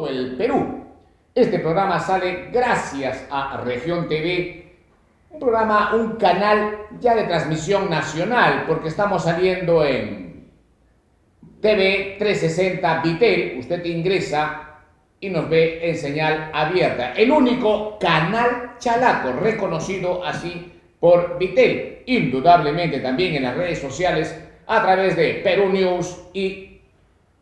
el Perú. Este programa sale gracias a Región TV, un programa, un canal ya de transmisión nacional, porque estamos saliendo en TV 360 Vitel. Usted ingresa y nos ve en señal abierta. El único canal chalaco reconocido así por Vitel. Indudablemente también en las redes sociales a través de Perú News y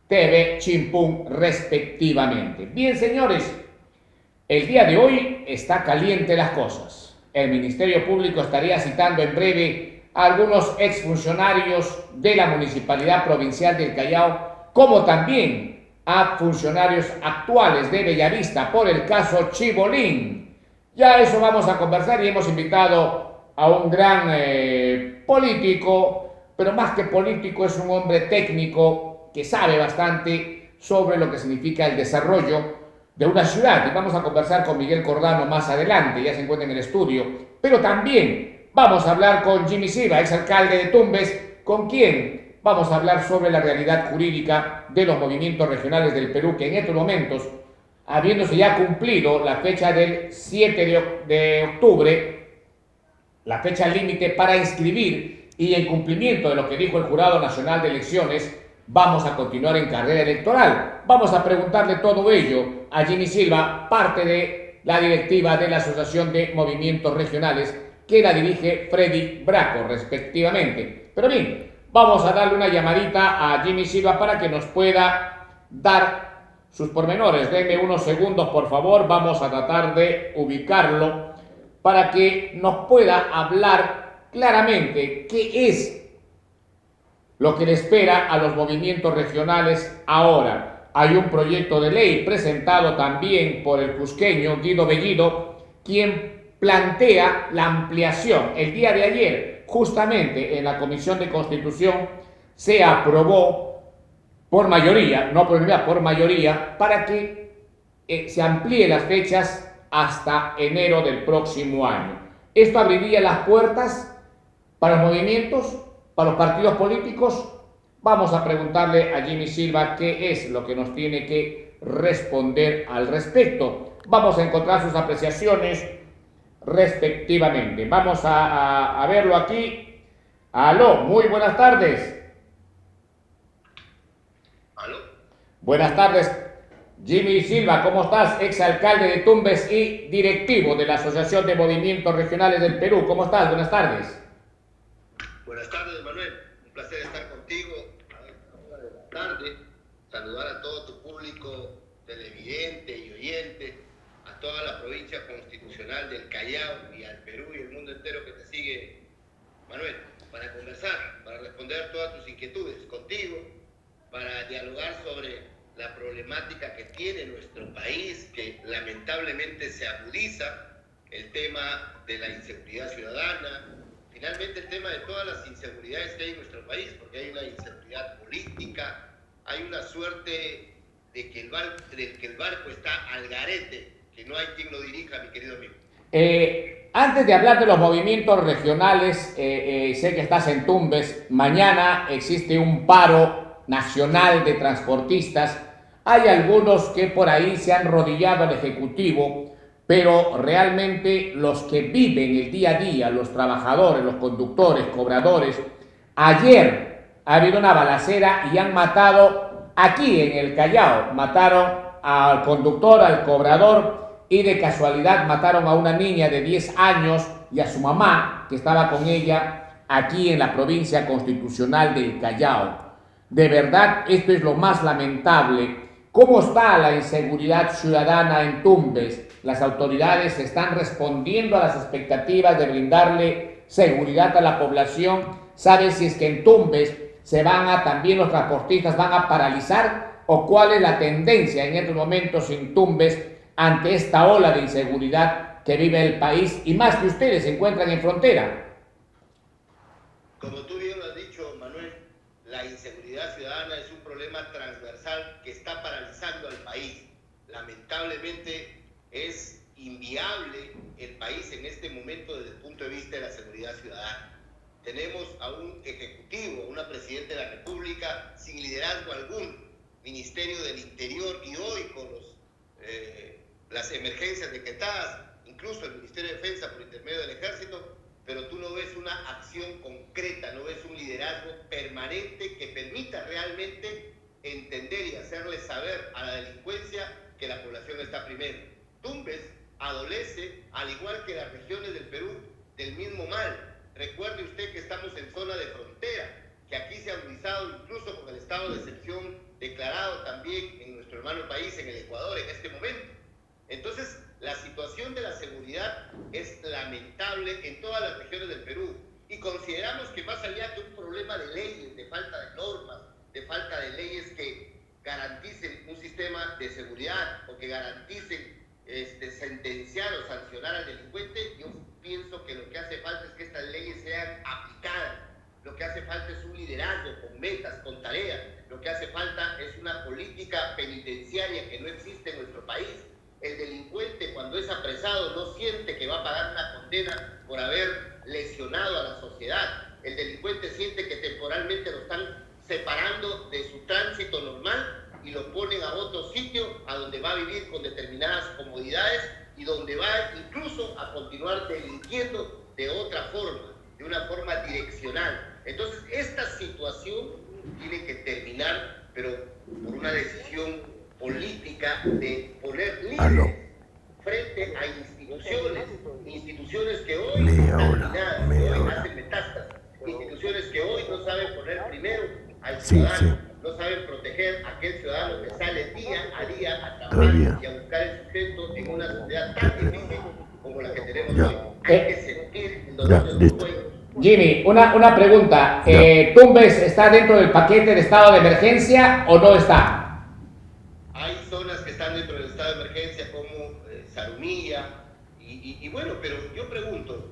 TV Chimpún respectivamente. Bien, señores, el día de hoy está caliente las cosas. El Ministerio Público estaría citando en breve a algunos exfuncionarios de la Municipalidad Provincial del Callao, como también a funcionarios actuales de Bellavista por el caso Chibolín. Ya eso vamos a conversar y hemos invitado a un gran político, pero más que político es un hombre técnico que sabe bastante sobre lo que significa el desarrollo de una ciudad. Y vamos a conversar con Miguel Cordano más adelante, ya se encuentra en el estudio. Pero también vamos a hablar con Jimmy Silva, exalcalde de Tumbes, con quien vamos a hablar sobre la realidad jurídica de los movimientos regionales del Perú, que en estos momentos, habiéndose ya cumplido la fecha del 7 de octubre, la fecha límite para inscribir, y en cumplimiento de lo que dijo el Jurado Nacional de Elecciones, vamos a continuar en carrera electoral. Vamos a preguntarle todo ello a Jimmy Silva, parte de la directiva de la Asociación de Movimientos Regionales, que la dirige Freddy Braco, respectivamente. Pero bien, vamos a darle una llamadita a Jimmy Silva para que nos pueda dar sus pormenores. Denme unos segundos, por favor. Vamos a tratar de ubicarlo para que nos pueda hablar claramente qué es lo que le espera a los movimientos regionales ahora. Hay un proyecto de ley presentado también por el cusqueño Guido Bellido, quien plantea la ampliación. El día de ayer, justamente en la Comisión de Constitución, se aprobó por mayoría, no por unanimidad, por mayoría, para que se amplíe las fechas hasta enero del próximo año. Esto abriría las puertas para los movimientos, para los partidos políticos. Vamos a preguntarle a Jimmy Silva qué es lo que nos tiene que responder al respecto. Vamos a encontrar sus apreciaciones respectivamente. Vamos a verlo aquí. Aló, muy buenas tardes. ¿Aló? Buenas tardes, Jimmy Silva, ¿cómo estás? Exalcalde de Tumbes y directivo de la Asociación de Movimientos Regionales del Perú. ¿Cómo estás? Buenas tardes. Buenas tardes, Manuel. Un placer estar contigo a esta hora de la tarde. Saludar a todo tu público televidente y oyente, a toda la provincia constitucional del Callao y al Perú y el mundo entero que te sigue, Manuel, para conversar, para responder todas tus inquietudes contigo, para dialogar sobre la problemática que tiene nuestro país, que lamentablemente se agudiza, el tema de la inseguridad ciudadana. Finalmente el tema de todas las inseguridades que hay en nuestro país, porque hay una inseguridad política, hay una suerte de que el barco está al garete, que no hay quien lo dirija, mi querido amigo. Antes de hablar de los movimientos regionales, sé que estás en Tumbes. Mañana existe un paro nacional de transportistas. Hay algunos que por ahí se han rodillado al Ejecutivo, pero realmente los que viven el día a día, los trabajadores, los conductores, cobradores, ayer ha habido una balacera y han matado aquí en el Callao, mataron al conductor, al cobrador, y de casualidad mataron a una niña de 10 años y a su mamá, que estaba con ella aquí en la provincia constitucional del Callao. De verdad, esto es lo más lamentable. ¿Cómo está la inseguridad ciudadana en Tumbes? Las autoridades están respondiendo a las expectativas de brindarle seguridad a la población. ¿Sabes si es que en Tumbes también los transportistas van a paralizar, o cuál es la tendencia en estos momentos en Tumbes ante esta ola de inseguridad que vive el país, y más que ustedes se encuentran en frontera? Como tú bien lo has dicho, Manuel, la inseguridad ciudadana es un problema transversal que está paralizando al país. Lamentablemente es inviable el país en este momento desde el punto de vista de la seguridad ciudadana. Tenemos a un ejecutivo, una presidenta de la República sin liderazgo algún, Ministerio del Interior, y hoy con los las emergencias decretadas, incluso el Ministerio de Defensa por intermedio del Ejército, pero tú no ves una acción concreta, no ves un liderazgo permanente que permita realmente entender y hacerle saber a la delincuencia que la población está primero. Tumbes adolece, al igual que las regiones del Perú, del mismo mal. Recuerde usted que estamos en zona de frontera, que aquí se ha agudizado incluso con el estado de excepción declarado también en nuestro hermano país, en el Ecuador, en este momento. Entonces, la situación de la seguridad es lamentable en todas las regiones del Perú y consideramos que más allá de un problema de leyes, de falta de normas, de falta de leyes que garanticen un sistema de seguridad o que garanticen sentenciar o sancionar al delincuente, yo pienso que lo que hace falta es que estas leyes sean aplicadas. Lo que hace falta es un liderazgo con metas, con tareas. Lo que hace falta es una política penitenciaria que no existe en nuestro país. El delincuente, cuando es apresado, no siente que va a pagar una condena por haber lesionado a la sociedad. El delincuente siente que temporalmente lo están separando de su tránsito normal y lo ponen a otro sitio a donde va a vivir con determinadas comodidades y donde va incluso a continuar delinquiendo de otra forma, de una forma direccional. Entonces, esta situación tiene que terminar, pero por una decisión política de poner límites frente a instituciones que hoy están minadas, que hoy hacen metástasis, instituciones que hoy no saben poner primero al ciudadano, no saben proteger a aquel ciudadano que sale día a día a trabajar y a buscar el sustento en una sociedad tan difícil como la que tenemos hoy. Hay que sentir el dolor de los pueblos. Jimmy, una pregunta. ¿Tumbes está dentro del paquete de estado de emergencia o no está? Hay zonas que están dentro del estado de emergencia como Zarumilla y bueno, pero yo pregunto,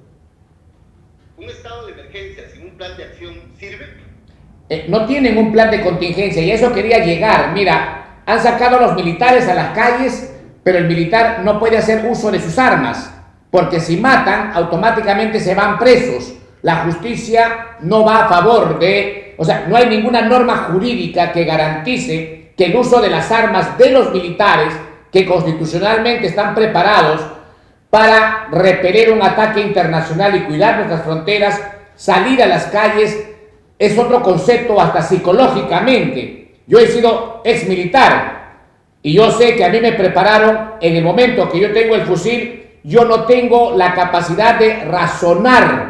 ¿un estado de emergencia sin un plan de acción sirve? No tienen un plan de contingencia y a eso quería llegar. Mira, han sacado a los militares a las calles, pero el militar no puede hacer uso de sus armas, porque si matan, automáticamente se van presos. La justicia no va a favor de... O sea, no hay ninguna norma jurídica que garantice que el uso de las armas de los militares, que constitucionalmente están preparados para repeler un ataque internacional y cuidar nuestras fronteras, salir a las calles, es otro concepto hasta psicológicamente. Yo he sido ex militar y yo sé que a mí me prepararon en el momento que yo tengo el fusil, yo no tengo la capacidad de razonar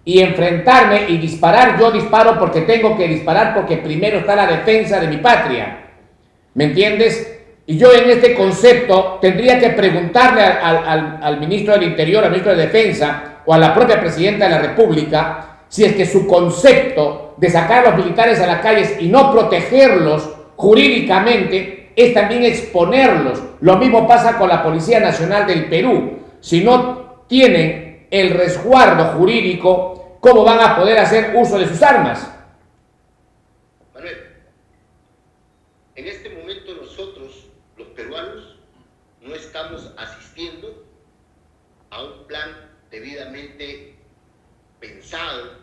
y enfrentarme y disparar. Yo disparo porque tengo que disparar, porque primero está la defensa de mi patria. ¿Me entiendes? Y yo en este concepto tendría que preguntarle al ministro del Interior, al ministro de Defensa o a la propia presidenta de la República si es que su concepto de sacar a los militares a las calles y no protegerlos jurídicamente es también exponerlos. Lo mismo pasa con la Policía Nacional del Perú. Si no tienen el resguardo jurídico, ¿cómo van a poder hacer uso de sus armas? Manuel, en este momento nosotros, los peruanos, no estamos asistiendo a un plan debidamente pensado,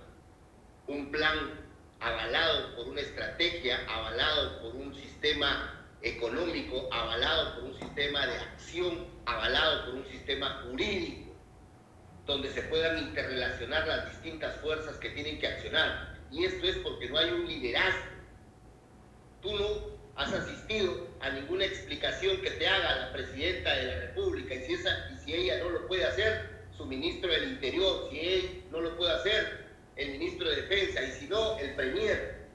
un plan avalado por una estrategia, avalado por un sistema económico, avalado por un sistema de acción, avalado por un sistema jurídico, donde se puedan interrelacionar las distintas fuerzas que tienen que accionar. Y esto es porque no hay un liderazgo. Tú no has asistido a ninguna explicación que te haga la presidenta de la República, y si ella no lo puede hacer, su ministro del Interior, si él no lo puede hacer, el ministro de Defensa, y si no, el premier,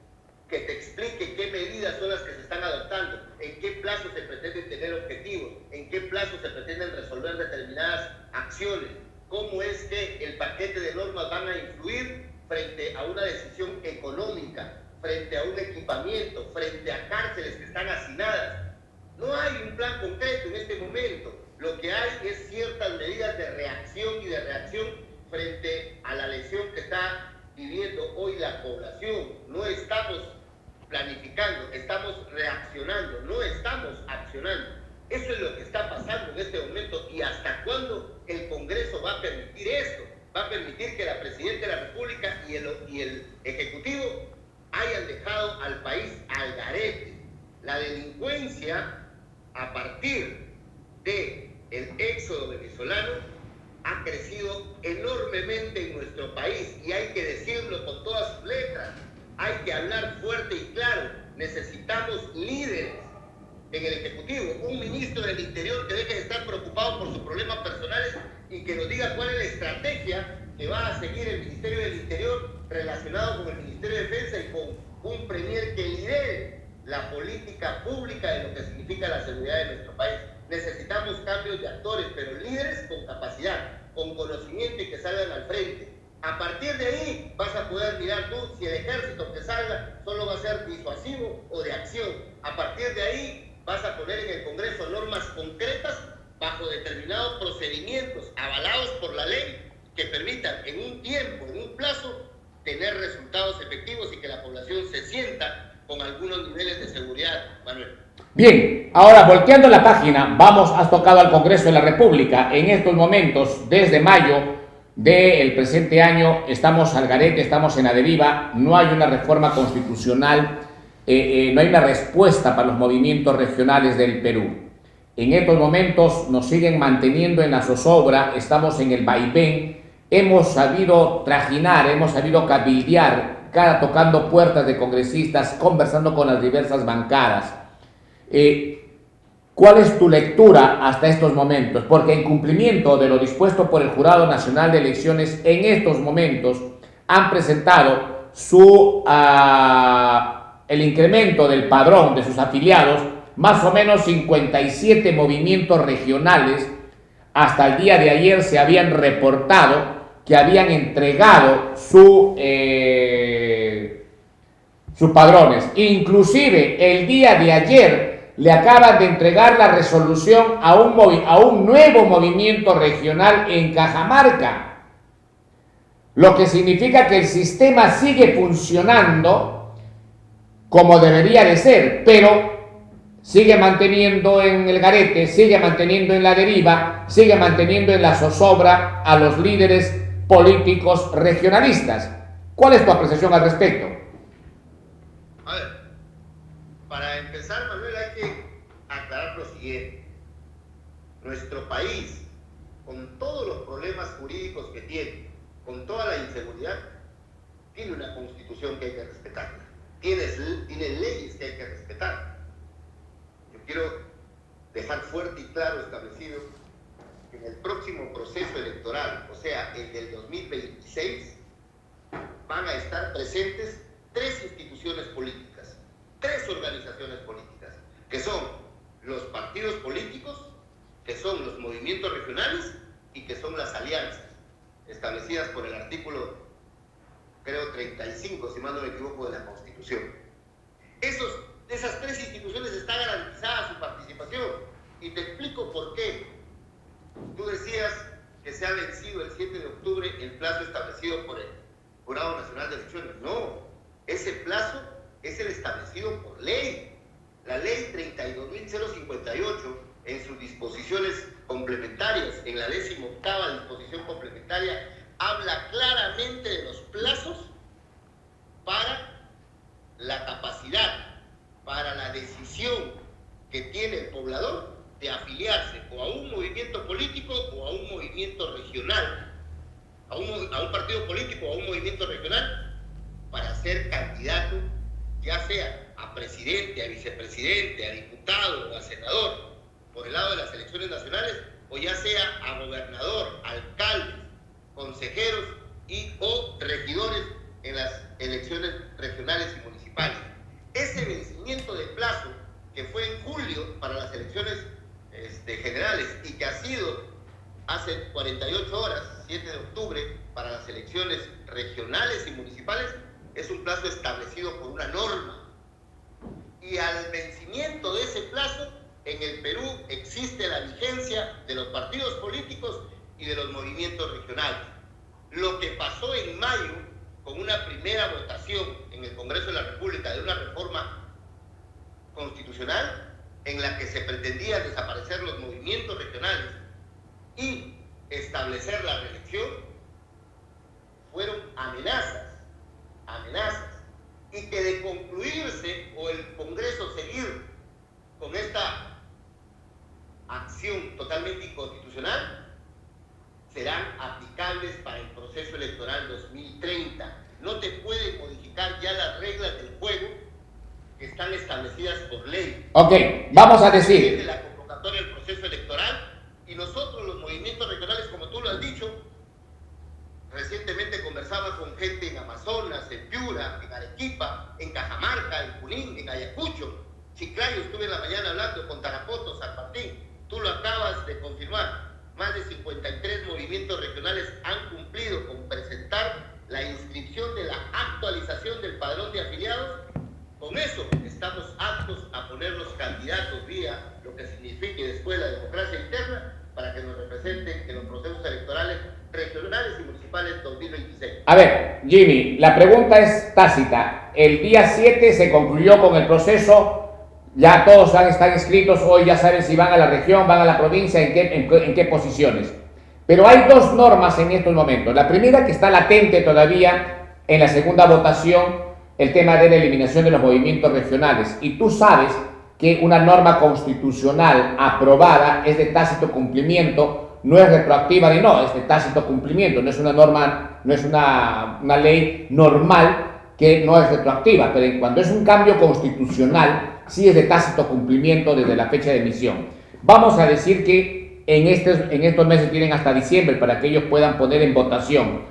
que te explique qué medidas son las que se están adoptando, en qué plazo se pretenden tener objetivos, en qué plazo se pretenden resolver determinadas acciones, cómo es que el paquete de normas van a influir frente a una decisión económica, frente a un equipamiento, frente a cárceles que están hacinadas. No hay un plan concreto en este momento. Lo que hay es ciertas medidas de reacción y de reacción frente a la lesión que está viviendo hoy la población. No estamos planificando, estamos reaccionando, no estamos accionando. Eso es lo que está pasando en este momento. ¿Y hasta cuándo el Congreso va a permitir esto? Va a permitir que la Presidenta de la República y el Ejecutivo hayan dejado al país al garete. La delincuencia, a partir éxodo venezolano ha crecido enormemente en nuestro país y hay que decirlo con todas sus letras. Hay que hablar fuerte y claro. Necesitamos líderes en el Ejecutivo, un ministro del Interior que deje de estar preocupado por sus problemas personales y que nos diga cuál es la estrategia que va a seguir el Ministerio del Interior relacionado con el Ministerio de Defensa y con un premier que lidere la política pública de lo que significa la seguridad de nuestro país. Necesitamos cambios de actores, pero líderes con capacidad, con conocimiento y que salgan al frente. A partir de ahí vas a poder mirar tú si el ejército que salga solo va a ser disuasivo o de acción. A partir de ahí vas a poner en el Congreso normas concretas bajo determinados procedimientos avalados por la ley que permitan en un tiempo, en un plazo, tener resultados efectivos y que la población se sienta con algunos niveles de seguridad, Manuel. Bien, ahora volteando la página, has tocado al Congreso de la República. En estos momentos, desde mayo del presente año, estamos al garete, estamos en la deriva, no hay una reforma constitucional, no hay una respuesta para los movimientos regionales del Perú. En estos momentos nos siguen manteniendo en la zozobra, estamos en el vaivén, hemos sabido trajinar, hemos sabido cabildear, tocando puertas de congresistas, conversando con las diversas bancadas. ¿Cuál es tu lectura hasta estos momentos? Porque en cumplimiento de lo dispuesto por el Jurado Nacional de Elecciones, en estos momentos han presentado el incremento del padrón de sus afiliados, más o menos 57 movimientos regionales. Hasta el día de ayer se habían reportado que habían entregado sus padrones. Inclusive el día de ayer le acaban de entregar la resolución a un nuevo movimiento regional en Cajamarca, lo que significa que el sistema sigue funcionando como debería de ser, pero sigue manteniendo en el garete, sigue manteniendo en la deriva, sigue manteniendo en la zozobra a los líderes políticos regionalistas. ¿Cuál es tu apreciación al respecto? A ver, para empezar, Manuel, hay que aclarar lo siguiente. Nuestro país, con todos los problemas jurídicos que tiene, con toda la inseguridad, tiene una constitución que hay que respetar. Tiene leyes que hay que respetar. Yo quiero dejar fuerte y claro establecido que en el próximo proceso electoral, o sea, el del 2026, van a estar presentes 3 instituciones políticas, 3 organizaciones políticas, que son los partidos políticos, que son los movimientos regionales y que son las alianzas, establecidas por el artículo, creo, 35, si mal no me equivoco, de la Constitución. Esas 3 instituciones está garantizada su participación, y te explico por qué. Tú decías que se ha vencido el 7 de octubre el plazo establecido por el Jurado Nacional de Elecciones. No, ese plazo es el establecido por ley. La ley 32.058, en sus disposiciones complementarias, en la 18ª disposición complementaria, habla claramente de los plazos para la capacidad, para la decisión que tiene el poblador de afiliarse o a un movimiento político o a un movimiento regional, a un partido político o a un movimiento regional, para ser candidato, ya sea a presidente, a vicepresidente, a diputado o a senador, por el lado de las elecciones nacionales, o ya sea a gobernador, alcaldes, consejeros o regidores en las elecciones regionales y municipales. Ese vencimiento de plazo, que fue en julio para las elecciones generales y que ha sido hace 48 horas, 7 de octubre, para las elecciones regionales y municipales, es un plazo establecido por una norma. Y al vencimiento de ese plazo, en el Perú existe la vigencia de los partidos políticos y de los movimientos regionales. Lo que pasó en mayo, con una primera votación en el Congreso de la República de una reforma constitucional en la que se pretendía desaparecer los movimientos regionales y establecer la reelección, fueron amenazas, y que de concluirse o el Congreso seguir con esta acción totalmente inconstitucional, serán aplicables para el proceso electoral 2030. No te pueden modificar ya las reglas del juego que están establecidas por ley. Ok, vamos a decir... De la convocatoria del proceso electoral, y nosotros los movimientos regionales, como tú lo has dicho, recientemente conversaba con gente en Amazonas, en Piura, en Arequipa, en Cajamarca, en Junín, en Ayacucho, Chiclayo, estuve en la mañana hablando con Tarapoto, San Martín, tú lo acabas de confirmar. Más de 53 movimientos regionales han cumplido con presentar la inscripción de la actualización del padrón de afiliados. Con eso estamos aptos a ponernos candidatos vía lo que signifique después la democracia interna para que nos representen en los procesos electorales regionales y municipales 2026. A ver, Jimmy, la pregunta es tácita. El día 7 se concluyó con el proceso, ya todos están inscritos, hoy ya saben si van a la región, van a la provincia, en qué posiciones. Pero hay dos normas en estos momentos. La primera, que está latente todavía en la segunda votación, el tema de la eliminación de los movimientos regionales. Y tú sabes que una norma constitucional aprobada es de tácito cumplimiento, no es retroactiva ni no, es de tácito cumplimiento, no es una norma, no es una ley normal que no es retroactiva, pero cuando es un cambio constitucional, sí es de tácito cumplimiento desde la fecha de emisión. Vamos a decir que en estos meses tienen hasta diciembre para que ellos puedan poner en votación.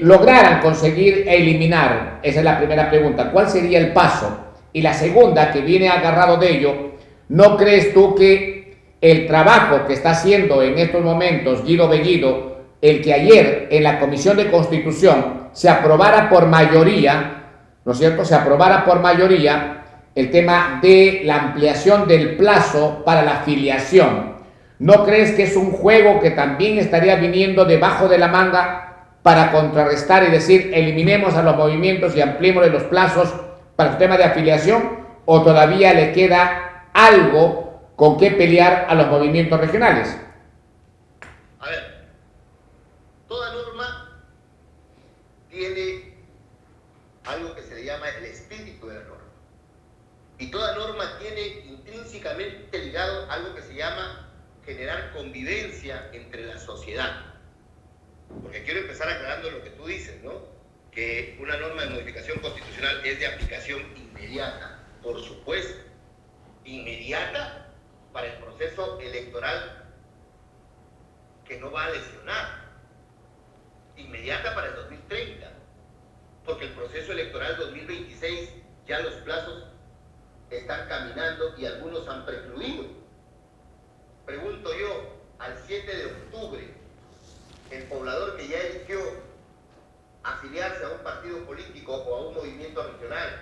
Lograran conseguir eliminar, esa es la primera pregunta, ¿cuál sería el paso? Y la segunda, que viene agarrado de ello, ¿no crees tú que el trabajo que está haciendo en estos momentos Guido Bellido, el que ayer en la Comisión de Constitución se aprobara por mayoría, ¿no es cierto?, se aprobara por mayoría el tema de la ampliación del plazo para la afiliación? ¿No crees que es un juego que también estaría viniendo debajo de la manga para contrarrestar y decir, eliminemos a los movimientos y ampliemos los plazos para el tema de afiliación, o todavía le queda algo con qué pelear a los movimientos regionales? A ver, toda norma tiene algo que se le llama el espíritu de la norma. Y toda norma tiene intrínsecamente ligado algo que se llama generar convivencia entre la sociedad. Porque quiero empezar aclarando lo que tú dices, ¿no? Que una norma de modificación constitucional es de aplicación inmediata, por supuesto, inmediata para el proceso electoral que no va a lesionar, inmediata para el 2030, porque el proceso electoral 2026 ya los plazos están caminando y algunos han precluido. Pregunto yo, al 7 de octubre, el poblador que ya eligió afiliarse a un partido político o a un movimiento regional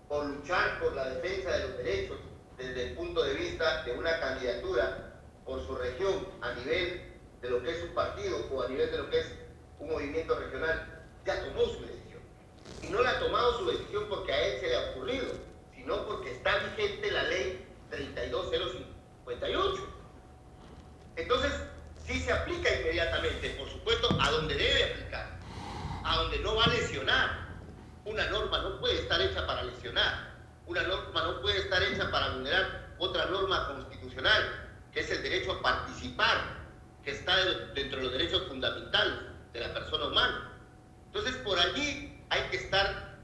o luchar por la defensa de los derechos desde el punto de vista de una candidatura por su región a nivel de lo que es un partido o a nivel de lo que es un movimiento regional, ya tomó su decisión. Y no la ha tomado su decisión porque a él se le ha ocurrido, sino porque está vigente la ley 32058. Entonces, sí se aplica inmediatamente, por supuesto, a donde debe aplicar, a donde no va a lesionar. Una norma no puede estar hecha para lesionar, una norma no puede estar hecha para vulnerar otra norma constitucional, que es el derecho a participar, que está dentro de los derechos fundamentales de la persona humana. Entonces, por allí hay que estar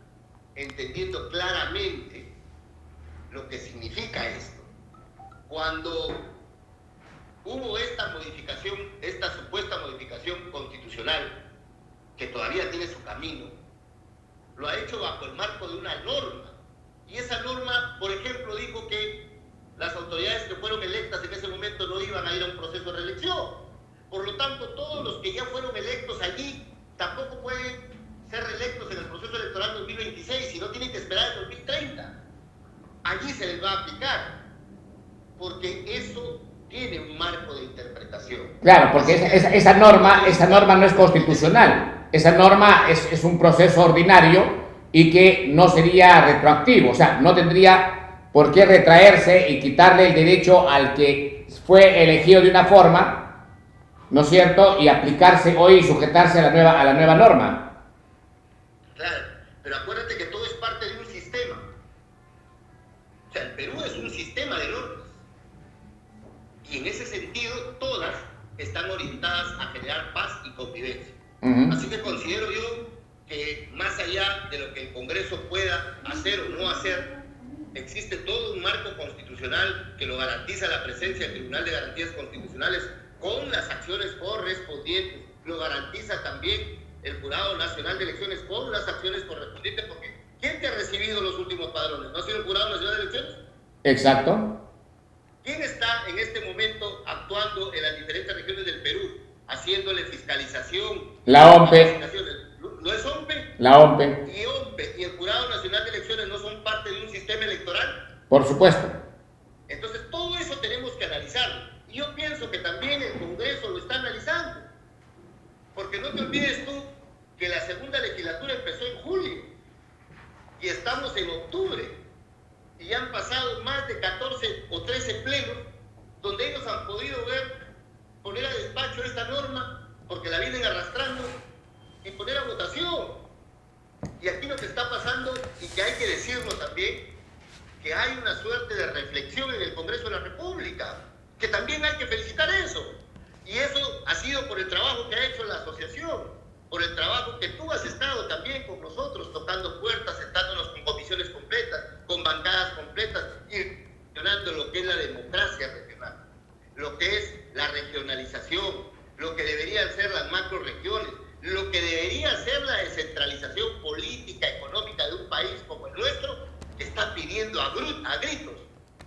entendiendo claramente lo que significa esto. Cuando hubo esta modificación, esta supuesta modificación constitucional, que todavía tiene su camino, lo ha hecho bajo el marco de una norma. Y esa norma, por ejemplo, dijo que las autoridades que fueron electas en ese momento no iban a ir a un proceso de reelección. Por lo tanto, todos los que ya fueron electos allí tampoco pueden ser reelectos en el proceso electoral 2026, sino tienen que esperar el 2030. Allí se les va a aplicar, porque eso tiene un marco de interpretación. Claro, porque esa norma no es constitucional. Esa norma es un proceso ordinario y que no sería retroactivo. O sea, no tendría por qué retraerse y quitarle el derecho al que fue elegido de una forma, ¿no es cierto?, y aplicarse hoy y sujetarse a la nueva norma. Claro, pero acuérdate que todo es parte de un sistema. O sea, el Perú es un sistema de normas. Y en ese sentido, todas están orientadas a generar paz y convivencia. Uh-huh. Así que considero yo que más allá de lo que el Congreso pueda hacer o no hacer, existe todo un marco constitucional que lo garantiza la presencia del Tribunal de Garantías Constitucionales con las acciones correspondientes. Lo garantiza también el Jurado Nacional de Elecciones con las acciones correspondientes, porque ¿quién te ha recibido los últimos padrones? ¿No ha sido el Jurado Nacional de Elecciones? Exacto. ¿Quién está en este momento actuando en las diferentes regiones del Perú, haciéndole fiscalización? La OMPE. ¿No es OMPE? La OMPE. Y OMPE y el Jurado Nacional de Elecciones no son parte de un sistema electoral. Por supuesto. Entonces, todo eso tenemos que analizarlo. Y yo pienso que también el Congreso lo está analizando. Porque no te olvides tú que la segunda legislatura empezó en julio y estamos en octubre. Y ya han pasado más de 14 o 13 plenos donde ellos han podido poner a despacho esta norma porque la vienen arrastrando y poner a votación. Y aquí lo que está pasando, y que hay que decirlo también, que hay una suerte de reflexión en el Congreso de la República, que también hay que felicitar eso. Y eso ha sido por el trabajo que ha hecho la asociación, por el trabajo que tú has estado también con nosotros, tocando puertas, sentándonos con comisiones completas, con bancadas completas, y gestionando lo que es la democracia regional, lo que es la regionalización, lo que deberían ser las macroregiones, lo que debería ser la descentralización política, económica de un país como el nuestro, que está pidiendo a gritos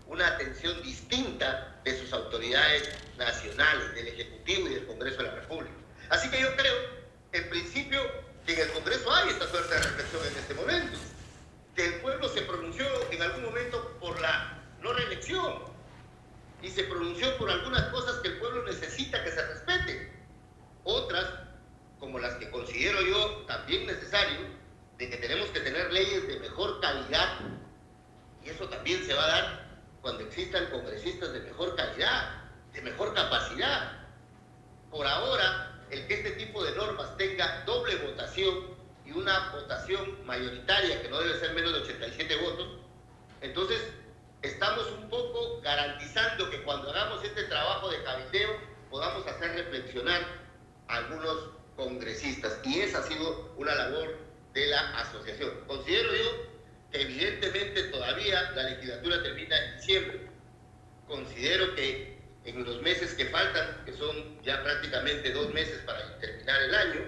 una atención distinta de sus autoridades nacionales, del Ejecutivo y del Congreso de la República. Así que yo creo, en principio, que en el Congreso hay esta suerte de reflexión en este momento, que el pueblo se pronunció en algún momento por la no reelección y se pronunció por algunas cosas que el pueblo necesita que se respeten. Otras, como las que considero yo también necesario, de que tenemos que tener leyes de mejor calidad, y eso también se va a dar cuando existan congresistas de mejor calidad, de mejor capacidad. Por ahora, el que este tipo de normas tenga doble votación y una votación mayoritaria que no debe ser menos de 87 votos, entonces estamos un poco garantizando que cuando hagamos este trabajo de cabildeo podamos hacer reflexionar a algunos congresistas, y esa ha sido una labor de la asociación. Considero yo que evidentemente todavía la legislatura termina en diciembre. Considero que en los meses que faltan, que son ya prácticamente 2 meses para terminar el año,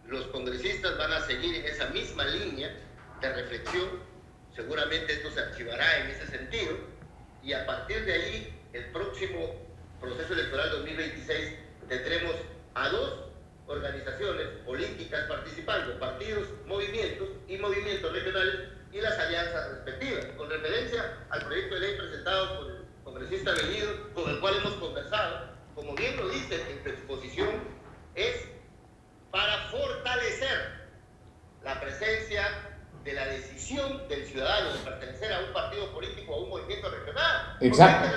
los congresistas van a seguir en esa misma línea de reflexión. Seguramente esto se archivará en ese sentido, y a partir de ahí, el próximo proceso electoral 2026, tendremos a 2 organizaciones políticas participando, partidos, movimientos y movimientos regionales, y las alianzas respectivas, con referencia al proyecto de ley presentado por el congresista Bellido, con el cual hemos conversado. Como bien lo dice en su exposición, es para fortalecer la presencia de la decisión del ciudadano de pertenecer a un partido político o a un movimiento regional. Exacto.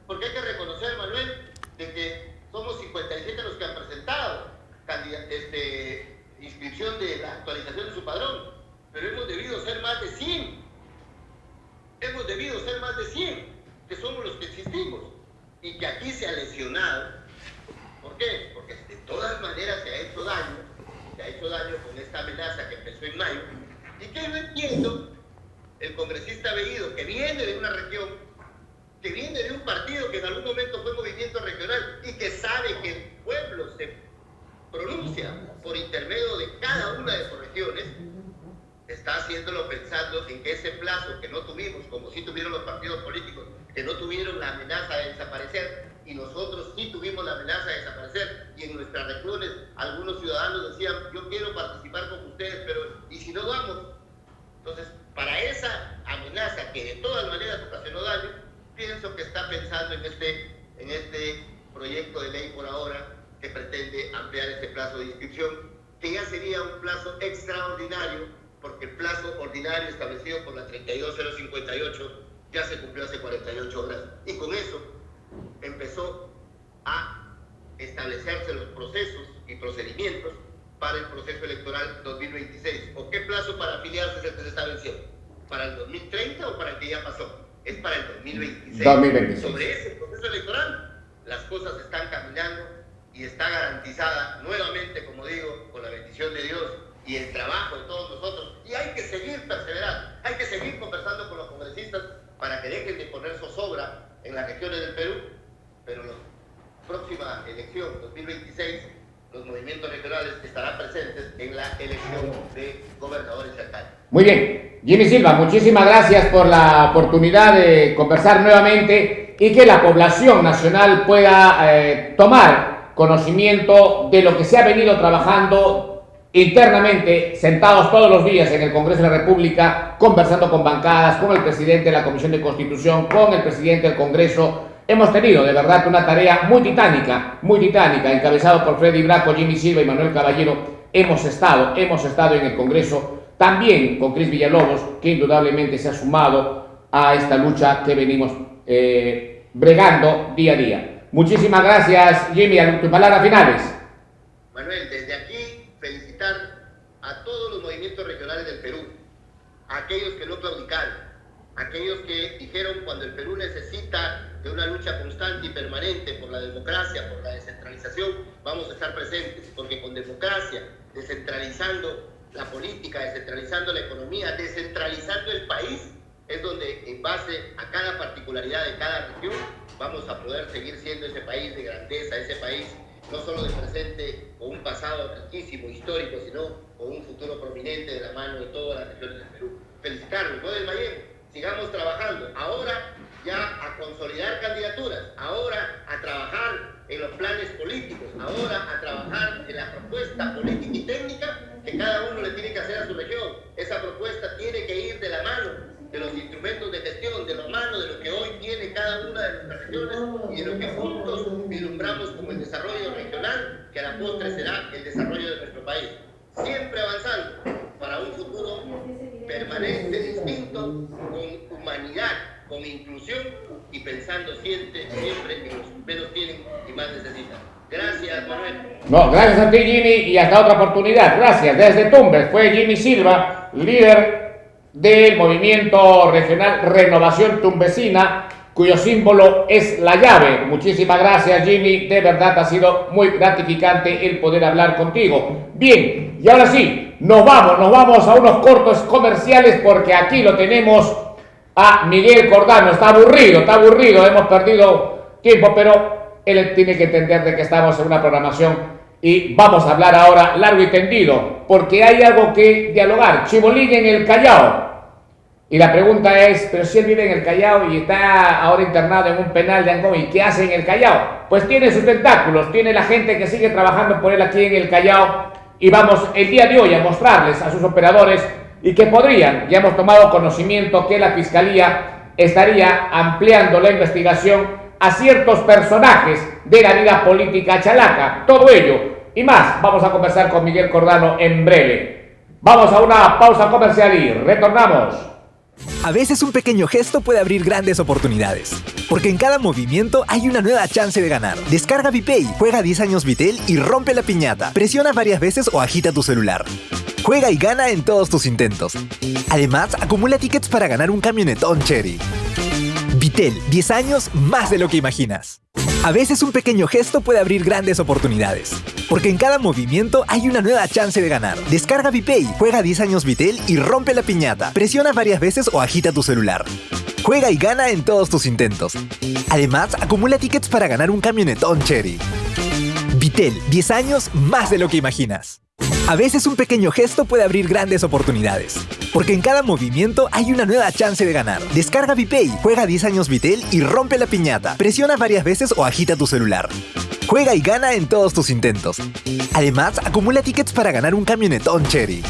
Porque hay que reconocer, Manuel, de que somos 57 los que han presentado inscripción de la actualización de su padrón, pero hemos debido ser más de 100. Hemos debido ser más de 100, que somos los que existimos, y que aquí se ha lesionado. ¿Por qué? Porque de todas maneras se ha hecho daño con esta amenaza que empezó en mayo, y que no entiendo el congresista Bellido, que viene de una región, que viene de un partido que en algún momento fue movimiento regional y que sabe que el pueblo se pronuncia por intermedio de cada una de sus regiones, está haciéndolo pensando en que ese plazo que no tuvimos, como sí tuvieron los partidos políticos, que no tuvieron la amenaza de desaparecer, y nosotros sí tuvimos la amenaza de desaparecer, y en nuestras regiones algunos ciudadanos decían, yo quiero participar con ustedes, pero ¿y si no vamos? Entonces, para esa amenaza que de todas maneras ocasionó daño, pienso que está pensando en este proyecto de ley por ahora, que pretende ampliar este plazo de inscripción, que ya sería un plazo extraordinario, porque el plazo ordinario establecido por la 32058 ya se cumplió hace 48 horas, y con eso empezó a establecerse los procesos y procedimientos para el proceso electoral 2026. ¿O qué plazo para afiliarse es el que se está venciendo? ¿Para el 2030 o para el que ya pasó? Es para el 2026. 2026. Sobre ese proceso electoral, las cosas están caminando y está garantizada nuevamente, como digo, con la bendición de Dios y el trabajo de todos nosotros. Y hay que seguir perseverando, hay que seguir conversando con los congresistas para que dejen de poner zozobra en las regiones del Perú, pero la próxima elección, 2026, los movimientos regionales estarán presentes en la elección de gobernadores y alcaldes. Muy bien, Jimmy Silva, muchísimas gracias por la oportunidad de conversar nuevamente y que la población nacional pueda tomar conocimiento de lo que se ha venido trabajando internamente, sentados todos los días en el Congreso de la República, conversando con bancadas, con el presidente de la Comisión de Constitución, con el presidente del Congreso. Hemos tenido de verdad una tarea muy titánica, encabezado por Freddy Braco, Jimmy Silva y Manuel Caballero. Hemos estado en el Congreso, también con Cris Villalobos, que indudablemente se ha sumado a esta lucha que venimos bregando día a día. Muchísimas gracias, Jimmy. Tus palabras finales. Manuel, desde aquí felicitar a todos los movimientos regionales del Perú, a aquellos que no claudicaron, aquellos que dijeron cuando el Perú necesita de una lucha constante y permanente por la democracia, por la descentralización, vamos a estar presentes, porque con democracia, descentralizando la política, descentralizando la economía, descentralizando el país, es donde en base a cada particularidad de cada región vamos a poder seguir siendo ese país de grandeza, ese país no solo de presente con un pasado riquísimo, histórico, sino con un futuro prominente de la mano de todas las regiones del Perú. Felicitarlos, no desmayemos, sigamos trabajando, ahora ya a consolidar candidaturas, ahora a trabajar en los planes políticos, ahora a trabajar en la propuesta política y técnica que cada uno le tiene que hacer a su región. Esa propuesta tiene que ir de la mano de los instrumentos de gestión, de la mano de lo que hoy tiene cada una de nuestras regiones y de lo que juntos vislumbramos como el desarrollo regional, que a la postre será el desarrollo de nuestro país. Siempre avanzando para un futuro permanente, distinto, con humanidad, con inclusión y pensando siempre en los que menos tienen y más necesitan. Gracias, Manuel. No, gracias a ti, Jimmy, y hasta otra oportunidad. Gracias. Desde Tumbes fue Jimmy Silva, líder del movimiento regional Renovación Tumbesina, cuyo símbolo es la llave. Muchísimas gracias, Jimmy. De verdad ha sido muy gratificante el poder hablar contigo. Bien, y ahora sí, nos vamos a unos cortos comerciales porque aquí lo tenemos a Miguel Cordano. Está aburrido, hemos perdido tiempo, pero él tiene que entender de que estamos en una programación y vamos a hablar ahora largo y tendido porque hay algo que dialogar. Chibolín en el Callao. Y la pregunta es, pero si él vive en el Callao y está ahora internado en un penal de Angoy, ¿qué hace en el Callao? Pues tiene sus tentáculos, tiene la gente que sigue trabajando por él aquí en el Callao y vamos el día de hoy a mostrarles a sus operadores y que podrían, ya hemos tomado conocimiento que la Fiscalía estaría ampliando la investigación a ciertos personajes de la vida política chalaca. Todo ello y más vamos a conversar con Miguel Cordano en breve. Vamos a una pausa comercial y retornamos. A veces un pequeño gesto puede abrir grandes oportunidades, porque en cada movimiento hay una nueva chance de ganar. Descarga Vipay, juega 10 años Vitel y rompe la piñata. Presiona varias veces o agita tu celular. Juega y gana en todos tus intentos. Además, acumula tickets para ganar un camionetón Chery. Vitel, 10 años más de lo que imaginas. A veces un pequeño gesto puede abrir grandes oportunidades, porque en cada movimiento hay una nueva chance de ganar. Descarga Vipay, juega 10 años Vitel y rompe la piñata. Presiona varias veces o agita tu celular. Juega y gana en todos tus intentos. Además, acumula tickets para ganar un camionetón Chery. Vitel, 10 años más de lo que imaginas. A veces un pequeño gesto puede abrir grandes oportunidades, porque en cada movimiento hay una nueva chance de ganar. Descarga Vipay, juega 10 años Vitel y rompe la piñata. Presiona varias veces o agita tu celular. Juega y gana en todos tus intentos. Además, acumula tickets para ganar un camionetón Chery.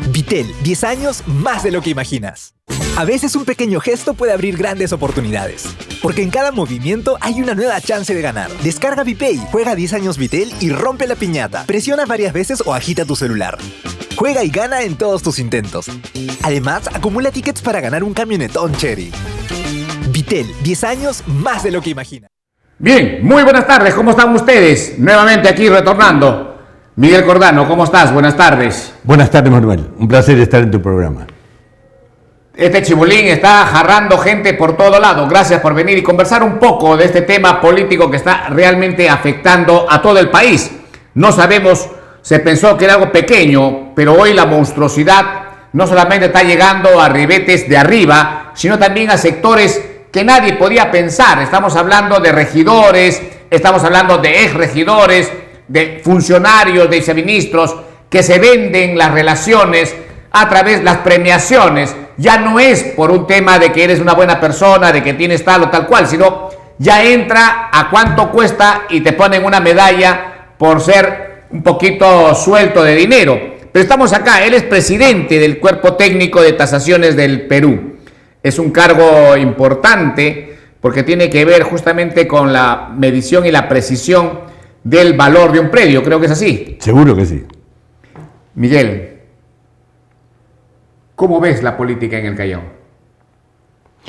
Vitel, 10 años más de lo que imaginas. A veces un pequeño gesto puede abrir grandes oportunidades, porque en cada movimiento hay una nueva chance de ganar. Descarga Vipay, juega 10 años Vitel y rompe la piñata. Presiona varias veces o agita tu celular. Juega y gana en todos tus intentos. Además, acumula tickets para ganar un camionetón Chery. Vitel, 10 años más de lo que imaginas. Bien, muy buenas tardes, ¿cómo están ustedes? Nuevamente aquí retornando. Miguel Cordano, ¿cómo estás? Buenas tardes. Buenas tardes, Manuel. Un placer estar en tu programa. Este chibolín está jarrando gente por todo lado. Gracias por venir y conversar un poco de este tema político que está realmente afectando a todo el país. No sabemos, se pensó que era algo pequeño, pero hoy la monstruosidad no solamente está llegando a ribetes de arriba, sino también a sectores que nadie podía pensar. Estamos hablando de regidores, estamos hablando de exregidores, de funcionarios, de viceministros, que se venden las relaciones a través de las premiaciones. Ya no es por un tema de que eres una buena persona, de que tienes tal o tal cual, sino ya entra a cuánto cuesta y te ponen una medalla por ser un poquito suelto de dinero. Pero estamos acá, él es presidente del Cuerpo Técnico de Tasaciones del Perú. Es un cargo importante porque tiene que ver justamente con la medición y la precisión del valor de un predio. Creo que es así. Seguro que sí. Miguel, ¿cómo ves la política en el Callao?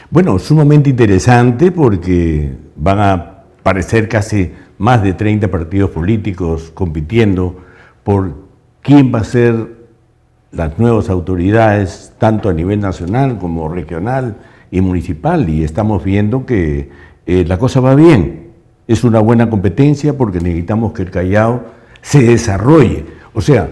Bueno, sumamente interesante porque van a aparecer casi más de 30 partidos políticos compitiendo por quién va a ser las nuevas autoridades, tanto a nivel nacional como regional y municipal. Y estamos viendo que la cosa va bien. Es una buena competencia porque necesitamos que el Callao se desarrolle. O sea,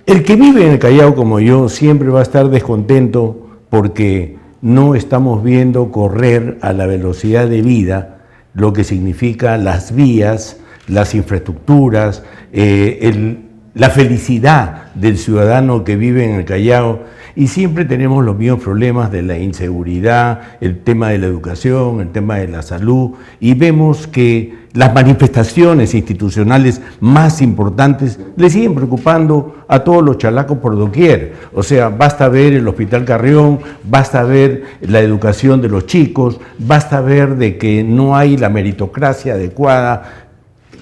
el que vive en el Callao como yo siempre va a estar descontento porque no estamos viendo correr a la velocidad de vida lo que significa las vías, las infraestructuras, la felicidad del ciudadano que vive en el Callao, y siempre tenemos los mismos problemas de la inseguridad, el tema de la educación, el tema de la salud, y vemos que las manifestaciones institucionales más importantes le siguen preocupando a todos los chalacos por doquier. O sea, basta ver el Hospital Carrión, basta ver la educación de los chicos, basta ver de que no hay la meritocracia adecuada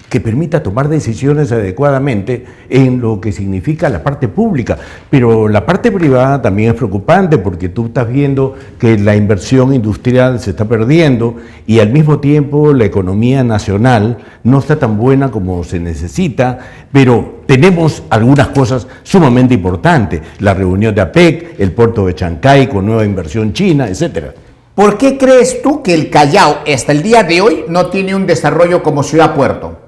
que permita tomar decisiones adecuadamente en lo que significa la parte pública. Pero la parte privada también es preocupante porque tú estás viendo que la inversión industrial se está perdiendo y al mismo tiempo la economía nacional no está tan buena como se necesita, pero tenemos algunas cosas sumamente importantes, la reunión de APEC, el puerto de Chancay con nueva inversión china, etcétera. ¿Por qué crees tú que el Callao hasta el día de hoy no tiene un desarrollo como ciudad-puerto?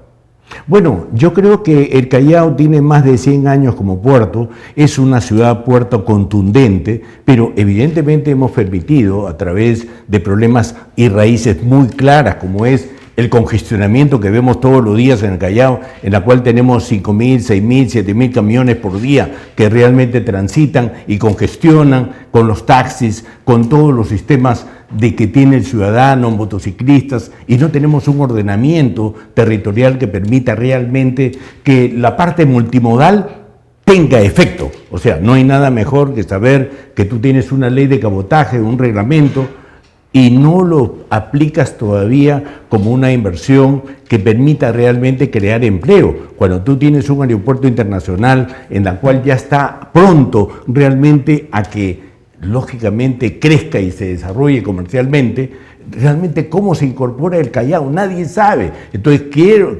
Bueno, yo creo que el Callao tiene más de 100 años como puerto, es una ciudad-puerto contundente, pero evidentemente hemos permitido a través de problemas y raíces muy claras como es el congestionamiento que vemos todos los días en el Callao, en la cual tenemos 5.000, 6.000, 7.000 camiones por día que realmente transitan y congestionan con los taxis, con todos los sistemas de que tiene el ciudadano, motociclistas, y no tenemos un ordenamiento territorial que permita realmente que la parte multimodal tenga efecto. O sea, no hay nada mejor que saber que tú tienes una ley de cabotaje, un reglamento, y no lo aplicas todavía como una inversión que permita realmente crear empleo. Cuando tú tienes un aeropuerto internacional en la cual ya está pronto realmente a que lógicamente crezca y se desarrolle comercialmente, realmente cómo se incorpora el Callao, nadie sabe. Entonces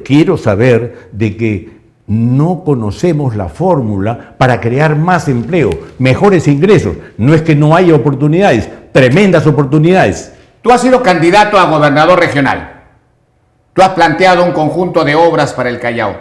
quiero saber de que no conocemos la fórmula para crear más empleo, mejores ingresos. No es que no haya oportunidades, tremendas oportunidades. Tú has sido candidato a gobernador regional. Tú has planteado un conjunto de obras para el Callao.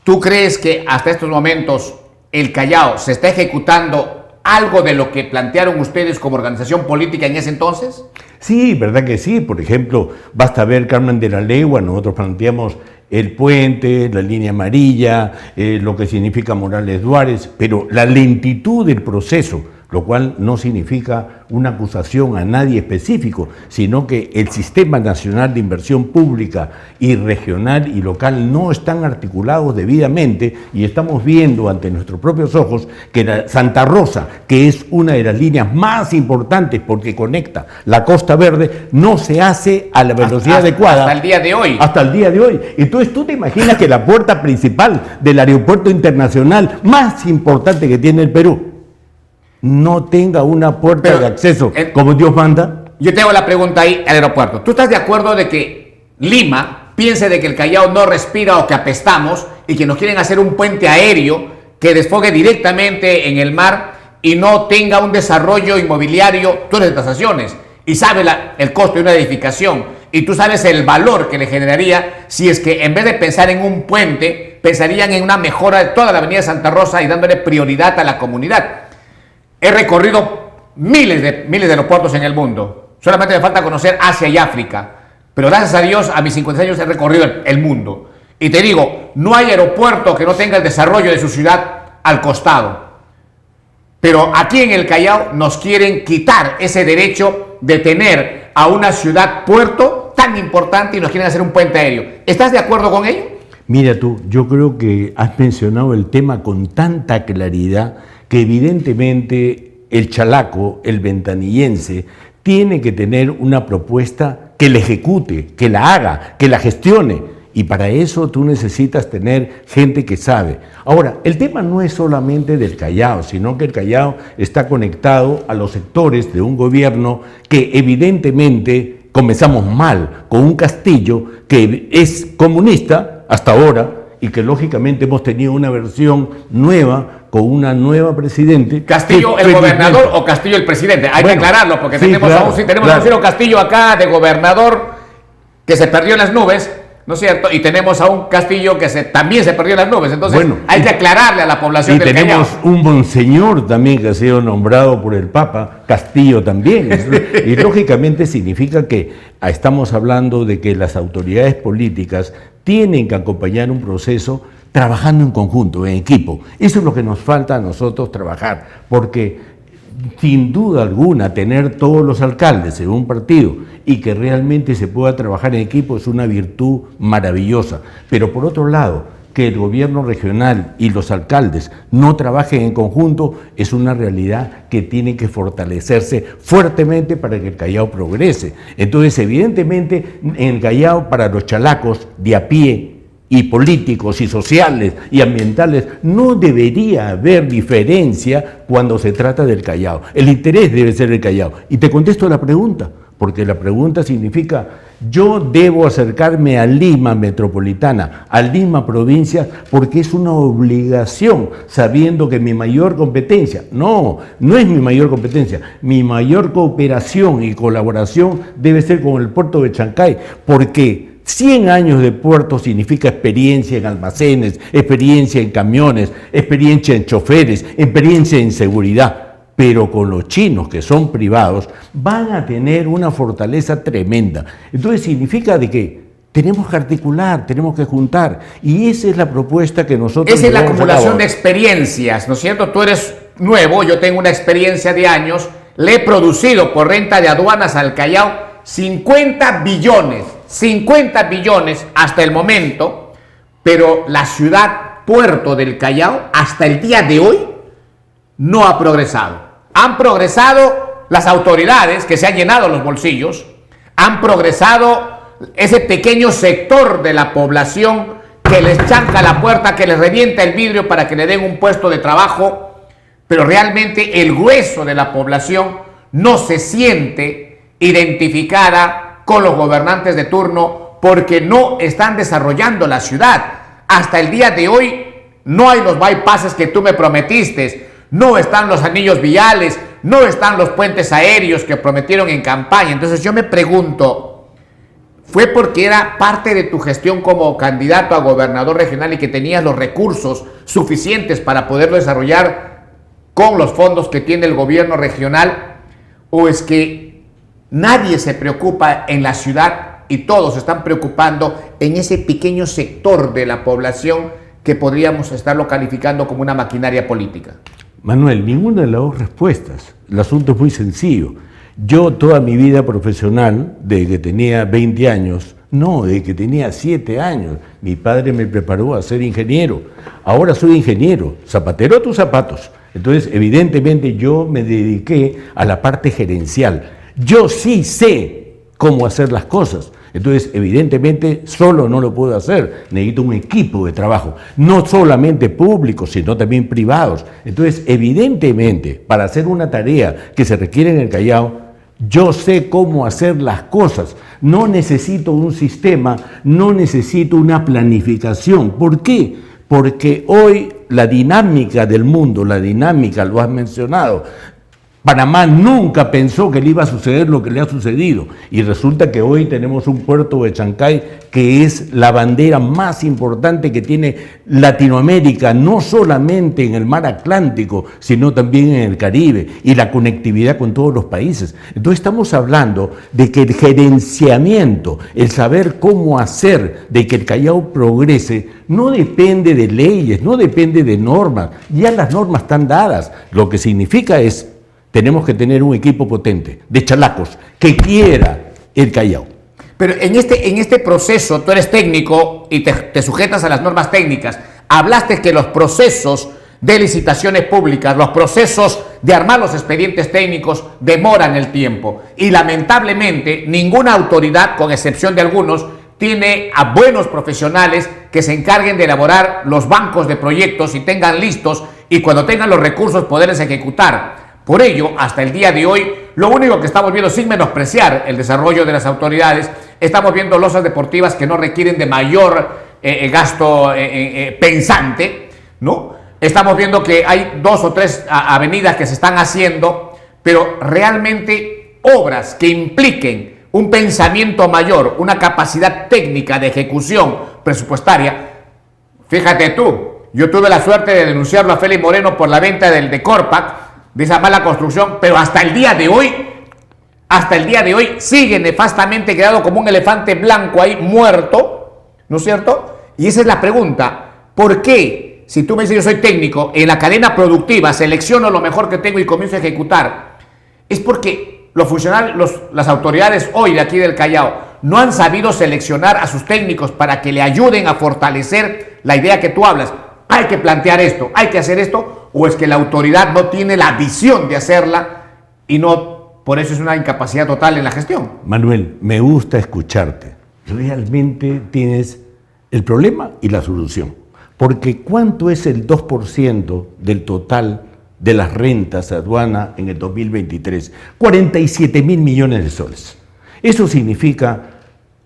¿Tú crees que hasta estos momentos el Callao se está ejecutando algo de lo que plantearon ustedes como organización política en ese entonces? Sí, verdad que sí. Por ejemplo, basta ver Carmen de la Legua, nosotros planteamos el puente, la línea amarilla, lo que significa Morales Duárez, pero la lentitud del proceso, lo cual no significa una acusación a nadie específico, sino que el Sistema Nacional de Inversión Pública y regional y local no están articulados debidamente, y estamos viendo ante nuestros propios ojos que la Santa Rosa, que es una de las líneas más importantes porque conecta la Costa Verde, no se hace a la velocidad adecuada. Hasta el día de hoy. Hasta el día de hoy. Entonces, ¿tú te imaginas que la puerta principal del aeropuerto internacional más importante que tiene el Perú no tenga una puerta de acceso como Dios manda? Yo te hago la pregunta ahí al aeropuerto. ¿Tú estás de acuerdo de que Lima piense de que el Callao no respira o que apestamos y que nos quieren hacer un puente aéreo que desfogue directamente en el mar y no tenga un desarrollo inmobiliario, tú eres de tasaciones y sabes el costo de una edificación y tú sabes el valor que le generaría si es que en vez de pensar en un puente, pensarían en una mejora de toda la avenida Santa Rosa y dándole prioridad a la comunidad. He recorrido miles de aeropuertos en el mundo, solamente me falta conocer Asia y África, pero gracias a Dios a mis 50 años he recorrido el mundo. Y te digo, no hay aeropuerto que no tenga el desarrollo de su ciudad al costado. Pero aquí en el Callao nos quieren quitar ese derecho de tener a una ciudad puerto tan importante y nos quieren hacer un puente aéreo. ¿Estás de acuerdo con ello? Mira tú, yo creo que has mencionado el tema con tanta claridad que evidentemente el chalaco, el ventanillense, tiene que tener una propuesta que la ejecute, que la haga, que la gestione. Y para eso tú necesitas tener gente que sabe. Ahora, el tema no es solamente del Callao, sino que el Callao está conectado a los sectores de un gobierno que evidentemente comenzamos mal, con un Castillo que es comunista hasta ahora y que lógicamente hemos tenido una versión nueva con una nueva presidente. ¿Castillo el gobernador o Castillo el presidente? Hay que aclararlo porque sí, tenemos a un Ciro Castillo acá de gobernador que se perdió en las nubes, ¿no es cierto? Y tenemos a un Castillo que también se perdió en las nubes. Entonces hay que aclararle a la población del Callao. Y tenemos un monseñor también que ha sido nombrado por el Papa, Castillo también. Y lógicamente significa que estamos hablando de que las autoridades políticas tienen que acompañar un proceso trabajando en conjunto, en equipo. Eso es lo que nos falta a nosotros trabajar, porque sin duda alguna tener todos los alcaldes en un partido y que realmente se pueda trabajar en equipo es una virtud maravillosa. Pero por otro lado, que el gobierno regional y los alcaldes no trabajen en conjunto es una realidad que tiene que fortalecerse fuertemente para que el Callao progrese. Entonces, evidentemente, en el Callao, para los chalacos de a pie, y políticos y sociales y ambientales, no debería haber diferencia cuando se trata del Callao. El interés debe ser el Callao. Y te contesto la pregunta, porque la pregunta significa, yo debo acercarme a Lima metropolitana, a Lima provincia, porque es una obligación, sabiendo que mi mayor competencia, no es mi mayor competencia, mi mayor cooperación y colaboración debe ser con el puerto de Chancay, porque 100 años de puerto significa experiencia en almacenes, experiencia en camiones, experiencia en choferes, experiencia en seguridad. Pero con los chinos, que son privados, van a tener una fortaleza tremenda. Entonces significa de que tenemos que articular, tenemos que juntar. Y esa es la propuesta que nosotros... Esa es la acumulación de experiencias, ¿no es cierto? Tú eres nuevo, yo tengo una experiencia de años, le he producido por renta de aduanas al Callao 50 billones hasta el momento, pero la ciudad puerto del Callao hasta el día de hoy no ha progresado. Han progresado las autoridades que se han llenado los bolsillos, han progresado ese pequeño sector de la población que les chanca la puerta, que les revienta el vidrio para que le den un puesto de trabajo, pero realmente el grueso de la población no se siente identificada con los gobernantes de turno porque no están desarrollando la ciudad. Hasta el día de hoy no hay los bypasses que tú me prometiste, no están los anillos viales, no están los puentes aéreos que prometieron en campaña. Entonces yo me pregunto, ¿fue porque era parte de tu gestión como candidato a gobernador regional y que tenías los recursos suficientes para poderlo desarrollar con los fondos que tiene el gobierno regional? ¿O es que nadie se preocupa en la ciudad y todos se están preocupando en ese pequeño sector de la población que podríamos estarlo calificando como una maquinaria política? Manuel, ninguna de las dos respuestas. El asunto es muy sencillo. Yo toda mi vida profesional, desde que tenía 20 años, desde que tenía 7 años, mi padre me preparó a ser ingeniero. Ahora soy ingeniero, zapatero a tus zapatos. Entonces, evidentemente, yo me dediqué a la parte gerencial. Yo sí sé cómo hacer las cosas. Entonces, evidentemente, solo no lo puedo hacer. Necesito un equipo de trabajo, no solamente públicos, sino también privados. Entonces, evidentemente, para hacer una tarea que se requiere en el Callao, yo sé cómo hacer las cosas. No necesito un sistema, no necesito una planificación. ¿Por qué? Porque hoy la dinámica del mundo, la dinámica, lo has mencionado. Panamá nunca pensó que le iba a suceder lo que le ha sucedido y resulta que hoy tenemos un puerto de Chancay que es la bandera más importante que tiene Latinoamérica, no solamente en el mar Atlántico, sino también en el Caribe y la conectividad con todos los países. Entonces estamos hablando de que el gerenciamiento, el saber cómo hacer de que el Callao progrese, no depende de leyes, no depende de normas, ya las normas están dadas, lo que significa es tenemos que tener un equipo potente de chalacos que quiera el Callao. Pero en este proceso, tú eres técnico y te sujetas a las normas técnicas. Hablaste que los procesos de licitaciones públicas, los procesos de armar los expedientes técnicos demoran el tiempo. Y lamentablemente ninguna autoridad, con excepción de algunos, tiene a buenos profesionales que se encarguen de elaborar los bancos de proyectos y tengan listos y cuando tengan los recursos poderles ejecutar. Por ello, hasta el día de hoy, lo único que estamos viendo, sin menospreciar el desarrollo de las autoridades, estamos viendo losas deportivas que no requieren de mayor gasto pensante, ¿no? Estamos viendo que hay 2 o 3 avenidas que se están haciendo, pero realmente obras que impliquen un pensamiento mayor, una capacidad técnica de ejecución presupuestaria. Fíjate tú, yo tuve la suerte de denunciarlo a Félix Moreno por la venta de Corpac, de esa mala construcción, pero hasta el día de hoy sigue nefastamente quedado como un elefante blanco ahí muerto, ¿no es cierto? Y esa es la pregunta, ¿por qué? Si tú me dices yo soy técnico, en la cadena productiva selecciono lo mejor que tengo y comienzo a ejecutar, es porque los funcionarios, las autoridades hoy de aquí del Callao no han sabido seleccionar a sus técnicos para que le ayuden a fortalecer la idea que tú hablas. Hay que plantear esto, hay que hacer esto, o es que la autoridad no tiene la visión de hacerla y no, por eso es una incapacidad total en la gestión. Manuel, me gusta escucharte. Realmente tienes el problema y la solución. Porque ¿cuánto es el 2% del total de las rentas a aduana en el 2023? 47.000 millones de soles. Eso significa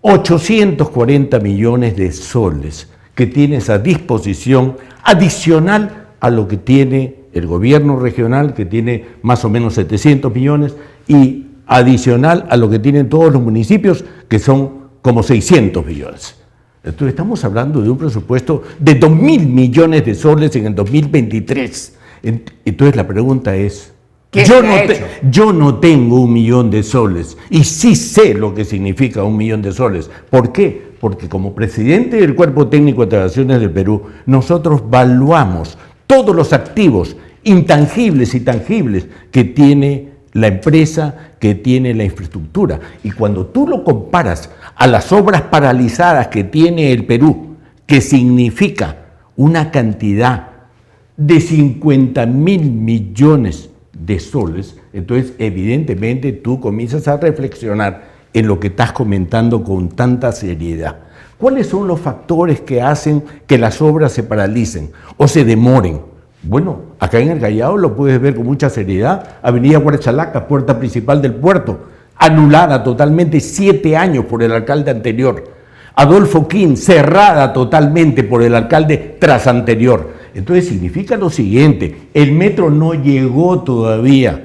840 millones de soles que tienes a disposición adicional a lo que tiene el gobierno regional, que tiene más o menos 700 millones, y adicional a lo que tienen todos los municipios, que son como 600 millones. Entonces estamos hablando de un presupuesto de 2.000 millones de soles en el 2023. Entonces la pregunta es, yo no tengo 1 millón de soles y sí sé lo que significa 1 millón de soles. ¿Por qué? Porque como presidente del Cuerpo Técnico de Telecomunicaciones del Perú, nosotros valuamos todos los activos intangibles y tangibles que tiene la empresa, que tiene la infraestructura. Y cuando tú lo comparas a las obras paralizadas que tiene el Perú, que significa una cantidad de 50.000 millones de soles, entonces evidentemente tú comienzas a reflexionar en lo que estás comentando con tanta seriedad. ¿Cuáles son los factores que hacen que las obras se paralicen o se demoren? Bueno, acá en el Callao lo puedes ver con mucha seriedad. Avenida Huarchalaca, puerta principal del puerto, anulada totalmente 7 años por el alcalde anterior. Adolfo Quín, cerrada totalmente por el alcalde tras anterior. Entonces significa lo siguiente, el metro no llegó todavía.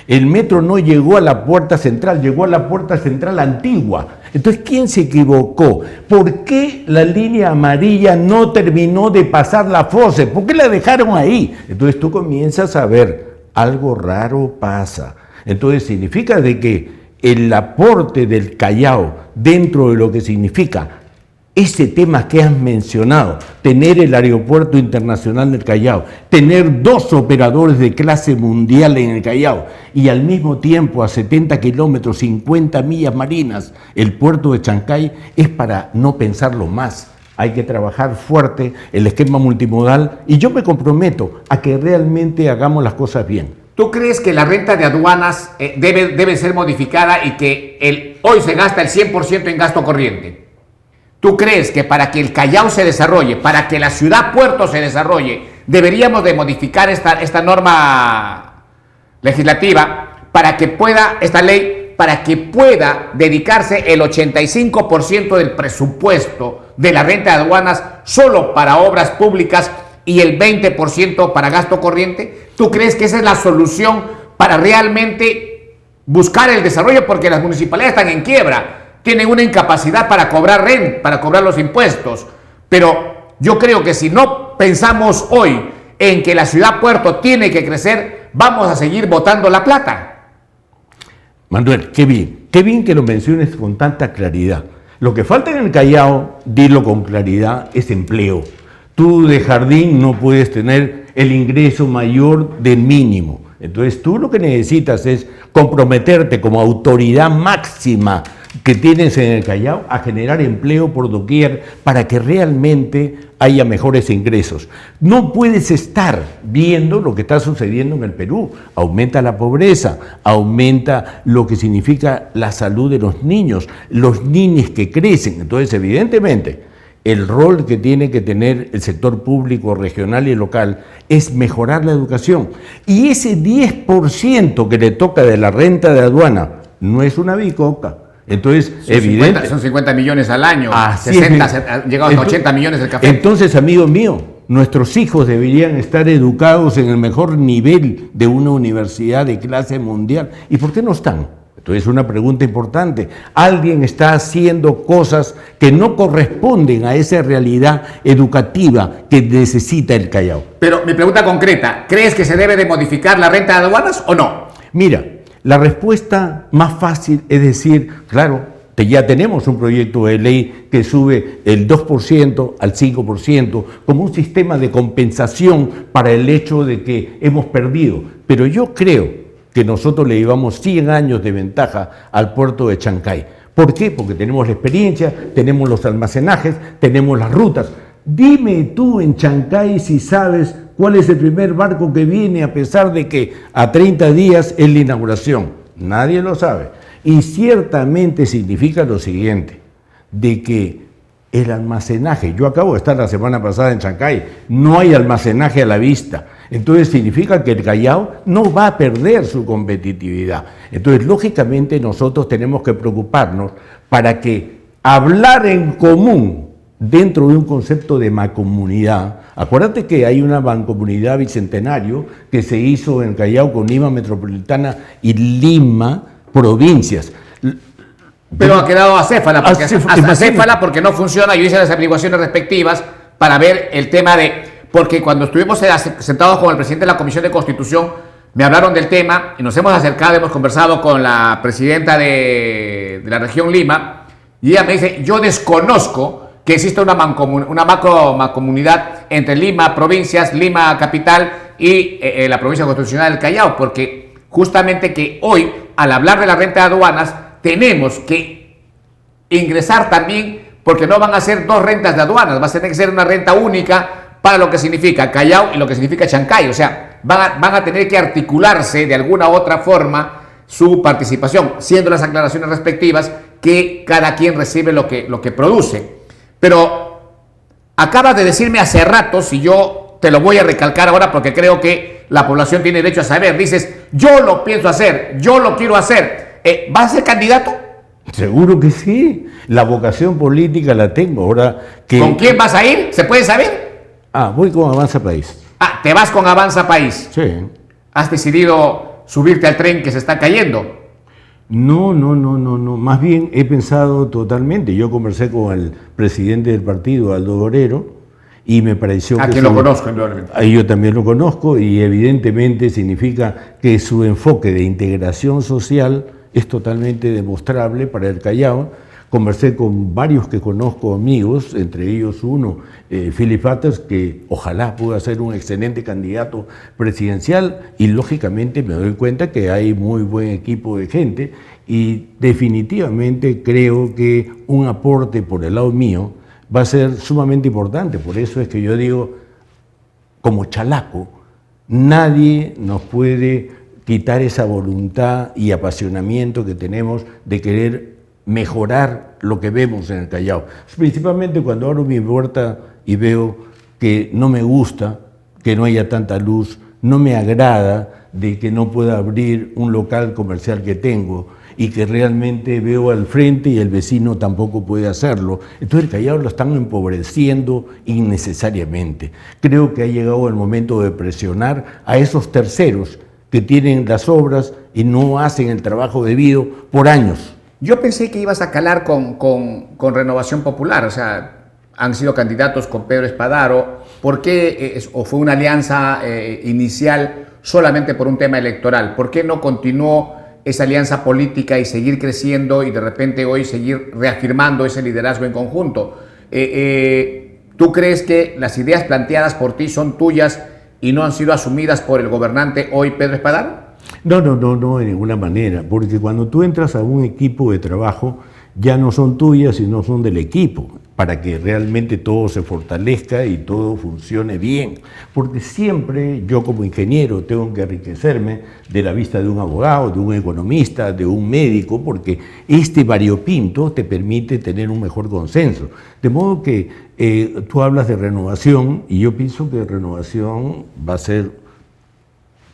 El metro no llegó a la puerta central, llegó a la puerta central antigua. Entonces, ¿quién se equivocó? ¿Por qué la línea amarilla no terminó de pasar la FOSE? ¿Por qué la dejaron ahí? Entonces tú comienzas a ver, algo raro pasa. Entonces significa de que el aporte del Callao dentro de lo que significa ese tema que has mencionado, tener el aeropuerto internacional del Callao, tener 2 operadores de clase mundial en el Callao y al mismo tiempo a 70 kilómetros, 50 millas marinas, el puerto de Chancay, es para no pensarlo más. Hay que trabajar fuerte el esquema multimodal y yo me comprometo a que realmente hagamos las cosas bien. ¿Tú crees que la renta de aduanas debe ser modificada y que hoy se gasta el 100% en gasto corriente? ¿Tú crees que para que el Callao se desarrolle, para que la ciudad puerto se desarrolle, deberíamos de modificar esta norma legislativa para que pueda, esta ley, para que pueda dedicarse el 85% del presupuesto de la renta de aduanas solo para obras públicas y el 20% para gasto corriente? ¿Tú crees que esa es la solución para realmente buscar el desarrollo? Porque las municipalidades están en quiebra, tienen una incapacidad para cobrar renta, para cobrar los impuestos. Pero yo creo que si no pensamos hoy en que la ciudad puerto tiene que crecer, vamos a seguir botando la plata. Manuel, qué bien que lo menciones con tanta claridad. Lo que falta en el Callao, dilo con claridad, es empleo. Tú de jardín no puedes tener el ingreso mayor del mínimo. Entonces tú lo que necesitas es comprometerte como autoridad máxima que tienes en el Callao a generar empleo por doquier para que realmente haya mejores ingresos. No puedes estar viendo lo que está sucediendo en el Perú. Aumenta la pobreza, aumenta lo que significa la salud de los niños que crecen. Entonces, evidentemente, el rol que tiene que tener el sector público, regional y local es mejorar la educación. Y ese 10% que le toca de la renta de aduana no es una bicoca. Entonces, son 50 millones al año, 60, llegado a 80 millones el café. Entonces, amigo mío, nuestros hijos deberían estar educados en el mejor nivel de una universidad de clase mundial. ¿Y por qué no están? Entonces, una pregunta importante. Alguien está haciendo cosas que no corresponden a esa realidad educativa que necesita el Callao. Pero mi pregunta concreta, ¿crees que se debe de modificar la renta de aduanas o no? Mira, la respuesta más fácil es decir, claro, ya tenemos un proyecto de ley que sube el 2% al 5% como un sistema de compensación para el hecho de que hemos perdido. Pero yo creo que nosotros le llevamos 100 años de ventaja al puerto de Chancay. ¿Por qué? Porque tenemos la experiencia, tenemos los almacenajes, tenemos las rutas. Dime tú en Chancay si sabes cuál es el primer barco que viene a pesar de que a 30 días es la inauguración. Nadie lo sabe. Y ciertamente significa lo siguiente, de que el almacenaje, yo acabo de estar la semana pasada en Chancay, no hay almacenaje a la vista. Entonces significa que el Callao no va a perder su competitividad. Entonces, lógicamente, nosotros tenemos que preocuparnos para que hablar en común dentro de un concepto de mancomunidad. Acuérdate que hay una mancomunidad bicentenario que se hizo en Callao con Lima Metropolitana y Lima Provincias. Pero ha quedado acéfala, porque no funciona. Yo hice las averiguaciones respectivas para ver el tema de... Porque cuando estuvimos sentados con el presidente de la Comisión de Constitución, me hablaron del tema y nos hemos acercado, hemos conversado con la presidenta de la región Lima, y ella me dice, yo desconozco que existe una macro mancomunidad entre Lima Provincias, Lima Capital y la provincia constitucional del Callao, porque justamente que hoy, al hablar de la renta de aduanas, tenemos que ingresar también, porque no van a ser dos rentas de aduanas, va a tener que ser una renta única para lo que significa Callao y lo que significa Chancay. O sea, van a tener que articularse de alguna u otra forma su participación, siendo las aclaraciones respectivas que cada quien recibe lo que produce. Pero acabas de decirme hace rato, si yo te lo voy a recalcar ahora porque creo que la población tiene derecho a saber, dices, yo lo pienso hacer, yo lo quiero hacer. ¿Vas a ser candidato? Seguro que sí. La vocación política la tengo. Ahora que... ¿Con quién vas a ir? ¿Se puede saber? Voy con Avanza País. ¿Te vas con Avanza País? Sí. ¿Has decidido subirte al tren que se está cayendo? No. Más bien he pensado totalmente. Yo conversé con el presidente del partido, Aldo Borero, y me pareció que... quien lo conozco, indudablemente. Yo también lo conozco y evidentemente significa que su enfoque de integración social es totalmente demostrable para el Callao. Conversé con varios que conozco amigos, entre ellos uno, Philip Fatters, que ojalá pueda ser un excelente candidato presidencial, y lógicamente me doy cuenta que hay muy buen equipo de gente y definitivamente creo que un aporte por el lado mío va a ser sumamente importante. Por eso es que yo digo, como chalaco, nadie nos puede quitar esa voluntad y apasionamiento que tenemos de querer mejorar lo que vemos en el Callao. Principalmente cuando abro mi puerta y veo que no me gusta que no haya tanta luz, no me agrada de que no pueda abrir un local comercial que tengo, y que realmente veo al frente y el vecino tampoco puede hacerlo. Entonces el Callao lo están empobreciendo innecesariamente. Creo que ha llegado el momento de presionar a esos terceros que tienen las obras y no hacen el trabajo debido por años. Yo pensé que ibas a calar con Renovación Popular, o sea, han sido candidatos con Pedro Espadaro. ¿Por qué o fue una alianza inicial solamente por un tema electoral? ¿Por qué no continuó esa alianza política y seguir creciendo y de repente hoy seguir reafirmando ese liderazgo en conjunto? ¿Tú crees que las ideas planteadas por ti son tuyas y no han sido asumidas por el gobernante hoy, Pedro Espadaro? No, de ninguna manera, porque cuando tú entras a un equipo de trabajo, ya no son tuyas, sino son del equipo, para que realmente todo se fortalezca y todo funcione bien. Porque siempre yo como ingeniero tengo que enriquecerme de la vista de un abogado, de un economista, de un médico, porque este variopinto te permite tener un mejor consenso. De modo que tú hablas de renovación y yo pienso que renovación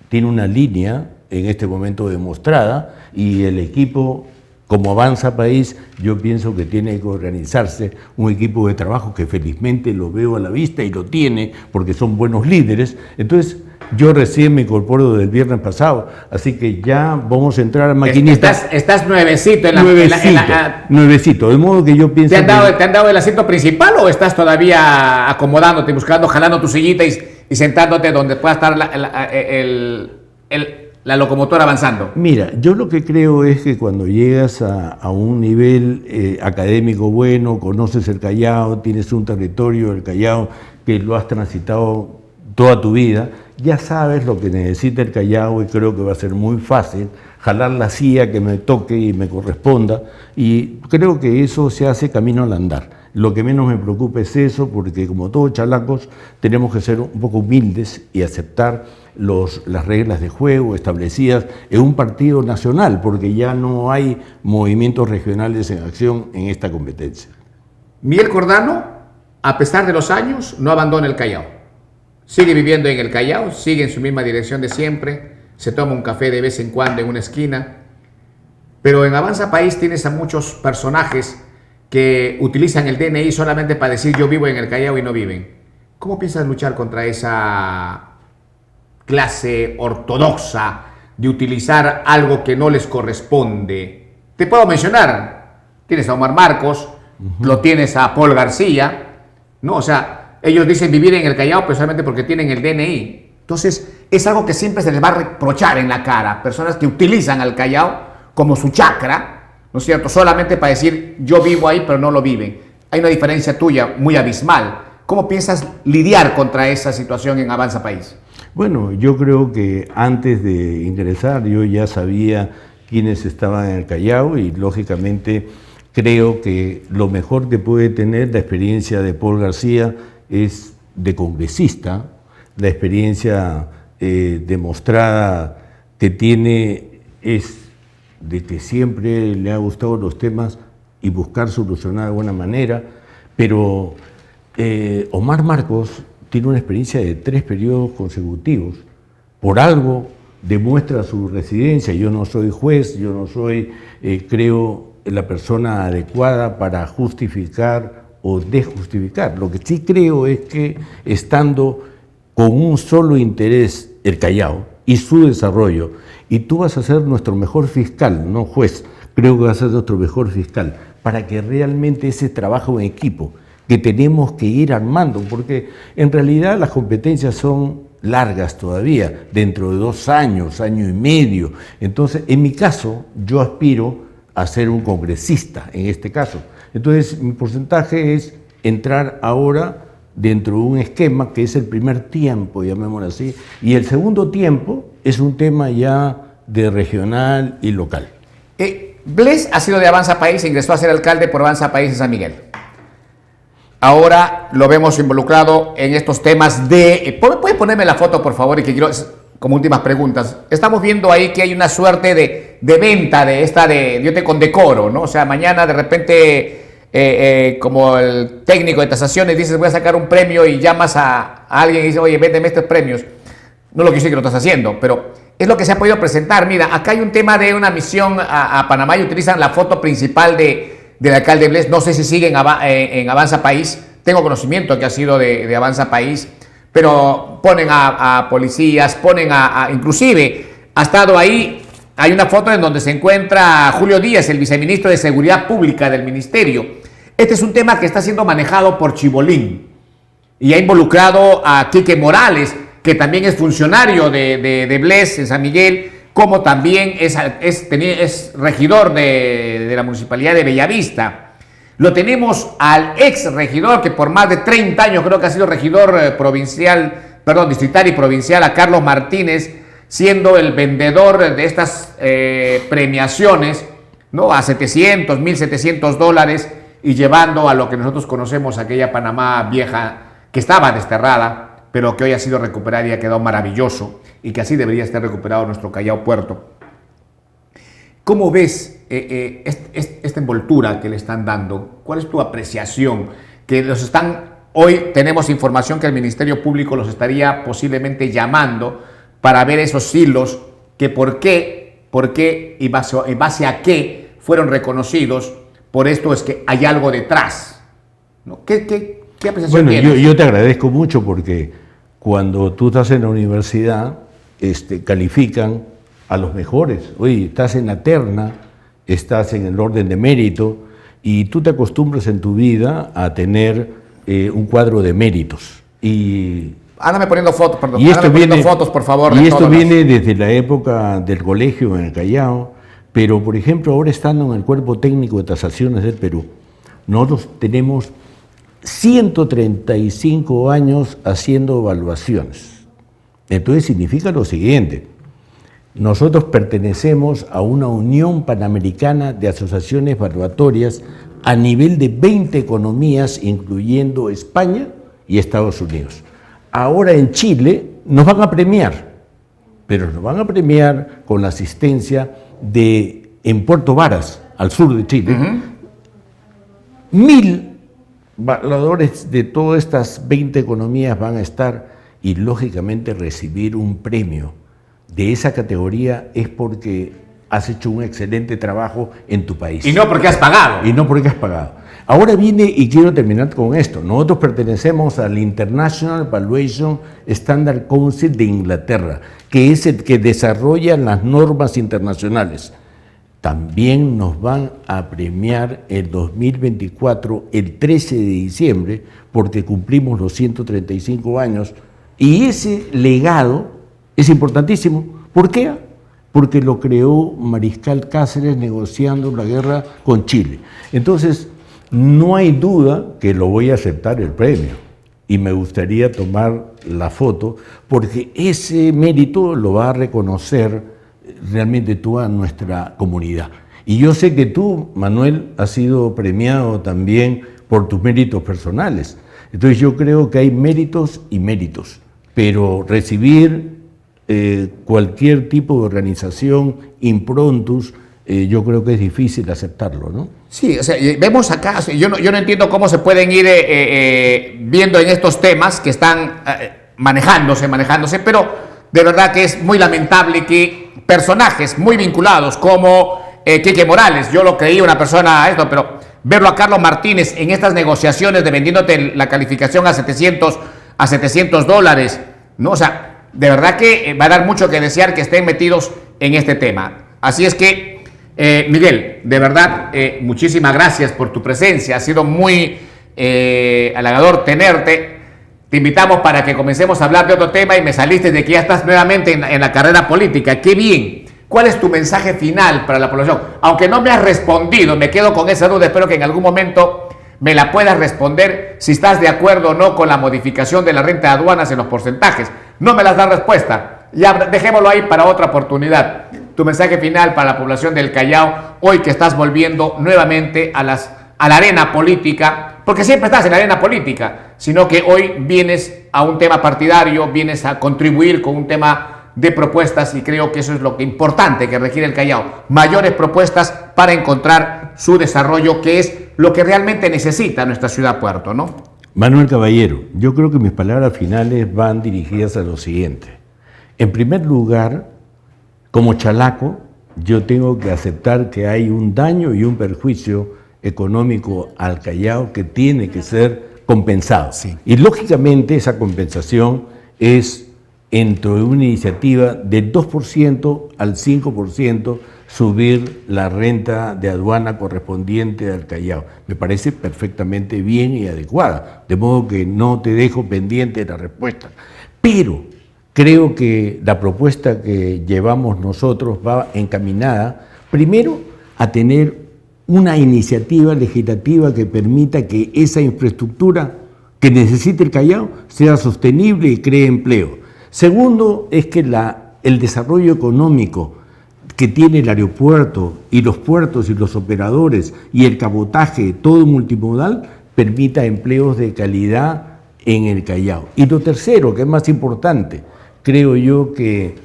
tiene una línea en este momento demostrada y el equipo, como Avanza País, yo pienso que tiene que organizarse un equipo de trabajo que felizmente lo veo a la vista y lo tiene porque son buenos líderes. Entonces, yo recién me incorporo del viernes pasado, así que ya vamos a entrar a maquinista. Estás nuevecito en la... Nuevecito, de modo que yo pienso... ¿Te han dado el asiento principal o estás todavía acomodándote, buscando, jalando tu sillita y sentándote donde pueda estar la locomotora avanzando? Mira, yo lo que creo es que cuando llegas a un nivel académico bueno, conoces el Callao, tienes un territorio del Callao que lo has transitado toda tu vida, ya sabes lo que necesita el Callao y creo que va a ser muy fácil jalar la silla que me toque y me corresponda, y creo que eso se hace camino al andar. Lo que menos me preocupa es eso, porque como todos chalacos tenemos que ser un poco humildes y aceptar las reglas de juego establecidas en un partido nacional, porque ya no hay movimientos regionales en acción en esta competencia. Miguel Cordano, a pesar de los años, no abandona el Callao. Sigue viviendo en el Callao, sigue en su misma dirección de siempre, se toma un café de vez en cuando en una esquina, pero en Avanza País tienes a muchos personajes que utilizan el DNI solamente para decir yo vivo en el Callao y no viven. ¿Cómo piensas luchar contra esa clase ortodoxa de utilizar algo que no les corresponde? Te puedo mencionar, tienes a Omar Marcos, lo tienes a Paul García, ¿no? O sea, ellos dicen vivir en el Callao pero solamente porque tienen el DNI. Entonces, es algo que siempre se les va a reprochar en la cara, personas que utilizan al Callao como su chacra, ¿no es cierto? Solamente para decir yo vivo ahí pero no lo viven. Hay una diferencia tuya muy abismal. ¿Cómo piensas lidiar contra esa situación en Avanza País? Bueno, yo creo que antes de ingresar yo ya sabía quiénes estaban en el Callao y lógicamente creo que lo mejor que puede tener la experiencia de Paul García es de congresista, la experiencia demostrada que tiene es de que siempre le ha gustado los temas y buscar solucionar de buena manera, pero Omar Marcos tiene una experiencia de 3 periodos consecutivos. Por algo demuestra su residencia. Yo no soy juez, yo no soy, creo, la persona adecuada para justificar o desjustificar. Lo que sí creo es que estando con un solo interés, el Callao y su desarrollo, y tú vas a ser nuestro mejor fiscal, no juez, creo que vas a ser nuestro mejor fiscal, para que realmente ese trabajo en equipo que tenemos que ir armando, porque en realidad las competencias son largas todavía, dentro de 2 años, año y medio. Entonces, en mi caso, yo aspiro a ser un congresista, en este caso. Entonces, mi porcentaje es entrar ahora dentro de un esquema que es el primer tiempo, llamémoslo así, y el segundo tiempo es un tema ya de regional y local. Bles ha sido de Avanza País, ingresó a ser alcalde por Avanza País en San Miguel. Ahora lo vemos involucrado en estos temas de... ¿Puede ponerme la foto, por favor? Y que quiero, como últimas preguntas. Estamos viendo ahí que hay una suerte de venta de esta de yo te condecoro, ¿no? O sea, mañana de repente... como el técnico de tasaciones dices voy a sacar un premio y llamas a alguien y dice oye véndeme estos premios, no lo que sé que lo estás haciendo, pero es lo que se ha podido presentar. Mira, acá hay un tema de una misión a Panamá y utilizan la foto principal del alcalde Bles. No sé si sigue en Avanza País. Tengo conocimiento que ha sido de Avanza País, pero ponen a policías, ponen inclusive ha estado ahí. Hay una foto en donde se encuentra Julio Díaz, el viceministro de Seguridad Pública del ministerio. Este es un tema que está siendo manejado por Chibolín y ha involucrado a Quique Morales, que también es funcionario de Bles en San Miguel, como también es regidor de la municipalidad de Bellavista. Lo tenemos al ex regidor, que por más de 30 años creo que ha sido regidor distrital y provincial, a Carlos Martínez, siendo el vendedor de estas premiaciones, ¿no? A 700, $1,700 y llevando a lo que nosotros conocemos aquella Panamá vieja que estaba desterrada, pero que hoy ha sido recuperada y ha quedado maravilloso, y que así debería estar recuperado nuestro Callao Puerto. ¿Cómo ves esta envoltura que le están dando? ¿Cuál es tu apreciación? Hoy tenemos información que el Ministerio Público los estaría posiblemente llamando para ver esos hilos, que por qué y base a qué fueron reconocidos. Por esto es que hay algo detrás, ¿no? ¿Qué apreciación tienes? Bueno, yo te agradezco mucho, porque cuando tú estás en la universidad, califican a los mejores. Oye, estás en la terna, estás en el orden de mérito, y tú te acostumbras en tu vida a tener un cuadro de méritos. Y ándame poniendo fotos, perdón. Y esto viene, fotos, por favor. Y esto viene desde la época del colegio en el Callao, pero por ejemplo ahora estando en el Cuerpo Técnico de Tasaciones del Perú, nosotros tenemos 135 años haciendo evaluaciones. Entonces significa lo siguiente: nosotros pertenecemos a una Unión Panamericana de Asociaciones Evaluatorias a nivel de 20 economías, incluyendo España y Estados Unidos. Ahora en Chile nos van a premiar, pero nos van a premiar con la asistencia en Puerto Varas, al sur de Chile. 1.000 evaluadores de todas estas 20 economías van a estar, y lógicamente recibir un premio de esa categoría es porque has hecho un excelente trabajo en tu país. Y no porque has pagado. Y no porque has pagado. Ahora viene, y quiero terminar con esto, nosotros pertenecemos al International Valuation Standard Council de Inglaterra, que es el que desarrolla las normas internacionales. También nos van a premiar el 2024, el 13 de diciembre, porque cumplimos los 135 años, y ese legado es importantísimo. ¿Por qué? Porque lo creó Mariscal Cáceres negociando la guerra con Chile. Entonces, no hay duda que lo voy a aceptar el premio, y me gustaría tomar la foto, porque ese mérito lo va a reconocer realmente toda nuestra comunidad. Y yo sé que tú, Manuel, has sido premiado también por tus méritos personales. Entonces yo creo que hay méritos y méritos, pero recibir cualquier tipo de organización improntus, yo creo que es difícil aceptarlo, ¿no? Sí, o sea, vemos acá, yo no entiendo cómo se pueden ir viendo en estos temas que están manejándose, pero de verdad que es muy lamentable que personajes muy vinculados como Quique Morales, yo lo creí una persona pero verlo a Carlos Martínez en estas negociaciones de vendiéndote la calificación a $700, ¿no? O sea, de verdad que va a dar mucho que desear que estén metidos en este tema. Así es que, Miguel, de verdad, muchísimas gracias por tu presencia. Ha sido muy halagador tenerte. Te invitamos para que comencemos a hablar de otro tema, y me saliste de que ya estás nuevamente en la carrera política. ¡Qué bien! ¿Cuál es tu mensaje final para la población? Aunque no me has respondido, me quedo con esa duda. Espero que en algún momento me la puedas responder, si estás de acuerdo o no con la modificación de la renta de aduanas en los porcentajes. No me las da respuesta. Ya dejémoslo ahí para otra oportunidad. Tu mensaje final para la población del Callao, hoy que estás volviendo nuevamente a la arena política, porque siempre estás en la arena política, sino que hoy vienes a un tema partidario, vienes a contribuir con un tema de propuestas, y creo que eso es lo que importante que requiere el Callao, mayores propuestas para encontrar su desarrollo, que es lo que realmente necesita nuestra ciudad puerto, ¿no? Manuel Caballero, yo creo que mis palabras finales van dirigidas a lo siguiente. En primer lugar, como chalaco, yo tengo que aceptar que hay un daño y un perjuicio económico al Callao que tiene que ser compensado. Sí. Y lógicamente esa compensación es entre una iniciativa del 2% al 5% subir la renta de aduana correspondiente al Callao. Me parece perfectamente bien y adecuada, de modo que no te dejo pendiente de la respuesta. Pero creo que la propuesta que llevamos nosotros va encaminada, primero, a tener una iniciativa legislativa que permita que esa infraestructura que necesite el Callao sea sostenible y cree empleo. Segundo, es que el desarrollo económico que tiene el aeropuerto y los puertos y los operadores y el cabotaje, todo multimodal, permita empleos de calidad en el Callao. Y lo tercero, que es más importante, creo yo que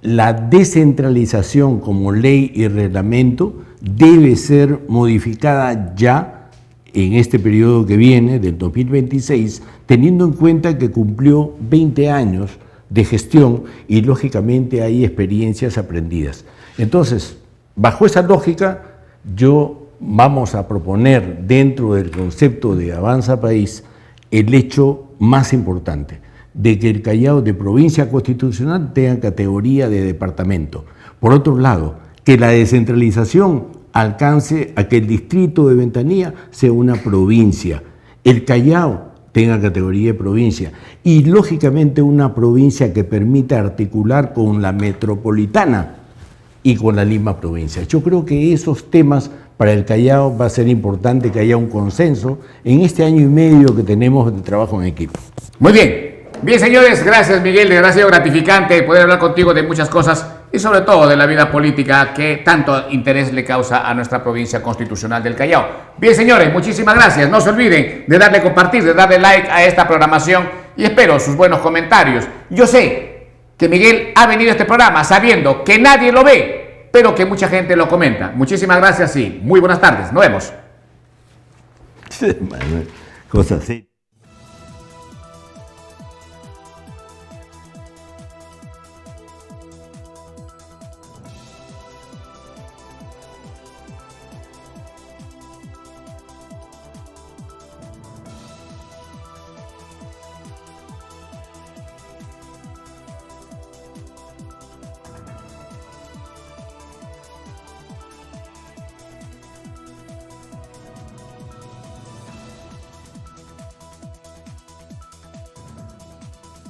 la descentralización como ley y reglamento debe ser modificada ya en este periodo que viene, del 2026, teniendo en cuenta que cumplió 20 años de gestión y lógicamente hay experiencias aprendidas. Entonces, bajo esa lógica, vamos a proponer dentro del concepto de Avanza País el hecho más importante, de que el Callao de provincia constitucional tenga categoría de departamento. Por otro lado, que la descentralización alcance a que el distrito de Ventanilla sea una provincia, el Callao tenga categoría de provincia y lógicamente una provincia que permita articular con la metropolitana y con la Lima provincia. Yo creo que esos temas para el Callao va a ser importante que haya un consenso en este año y medio que tenemos de trabajo en equipo. Muy bien. Bien, señores, gracias, Miguel. De verdad ha sido gratificante poder hablar contigo de muchas cosas y sobre todo de la vida política que tanto interés le causa a nuestra provincia constitucional del Callao. Bien, señores, muchísimas gracias. No se olviden de darle compartir, de darle like a esta programación y espero sus buenos comentarios. Yo sé que Miguel ha venido a este programa sabiendo que nadie lo ve, pero que mucha gente lo comenta. Muchísimas gracias y muy buenas tardes. Nos vemos. Cosas así.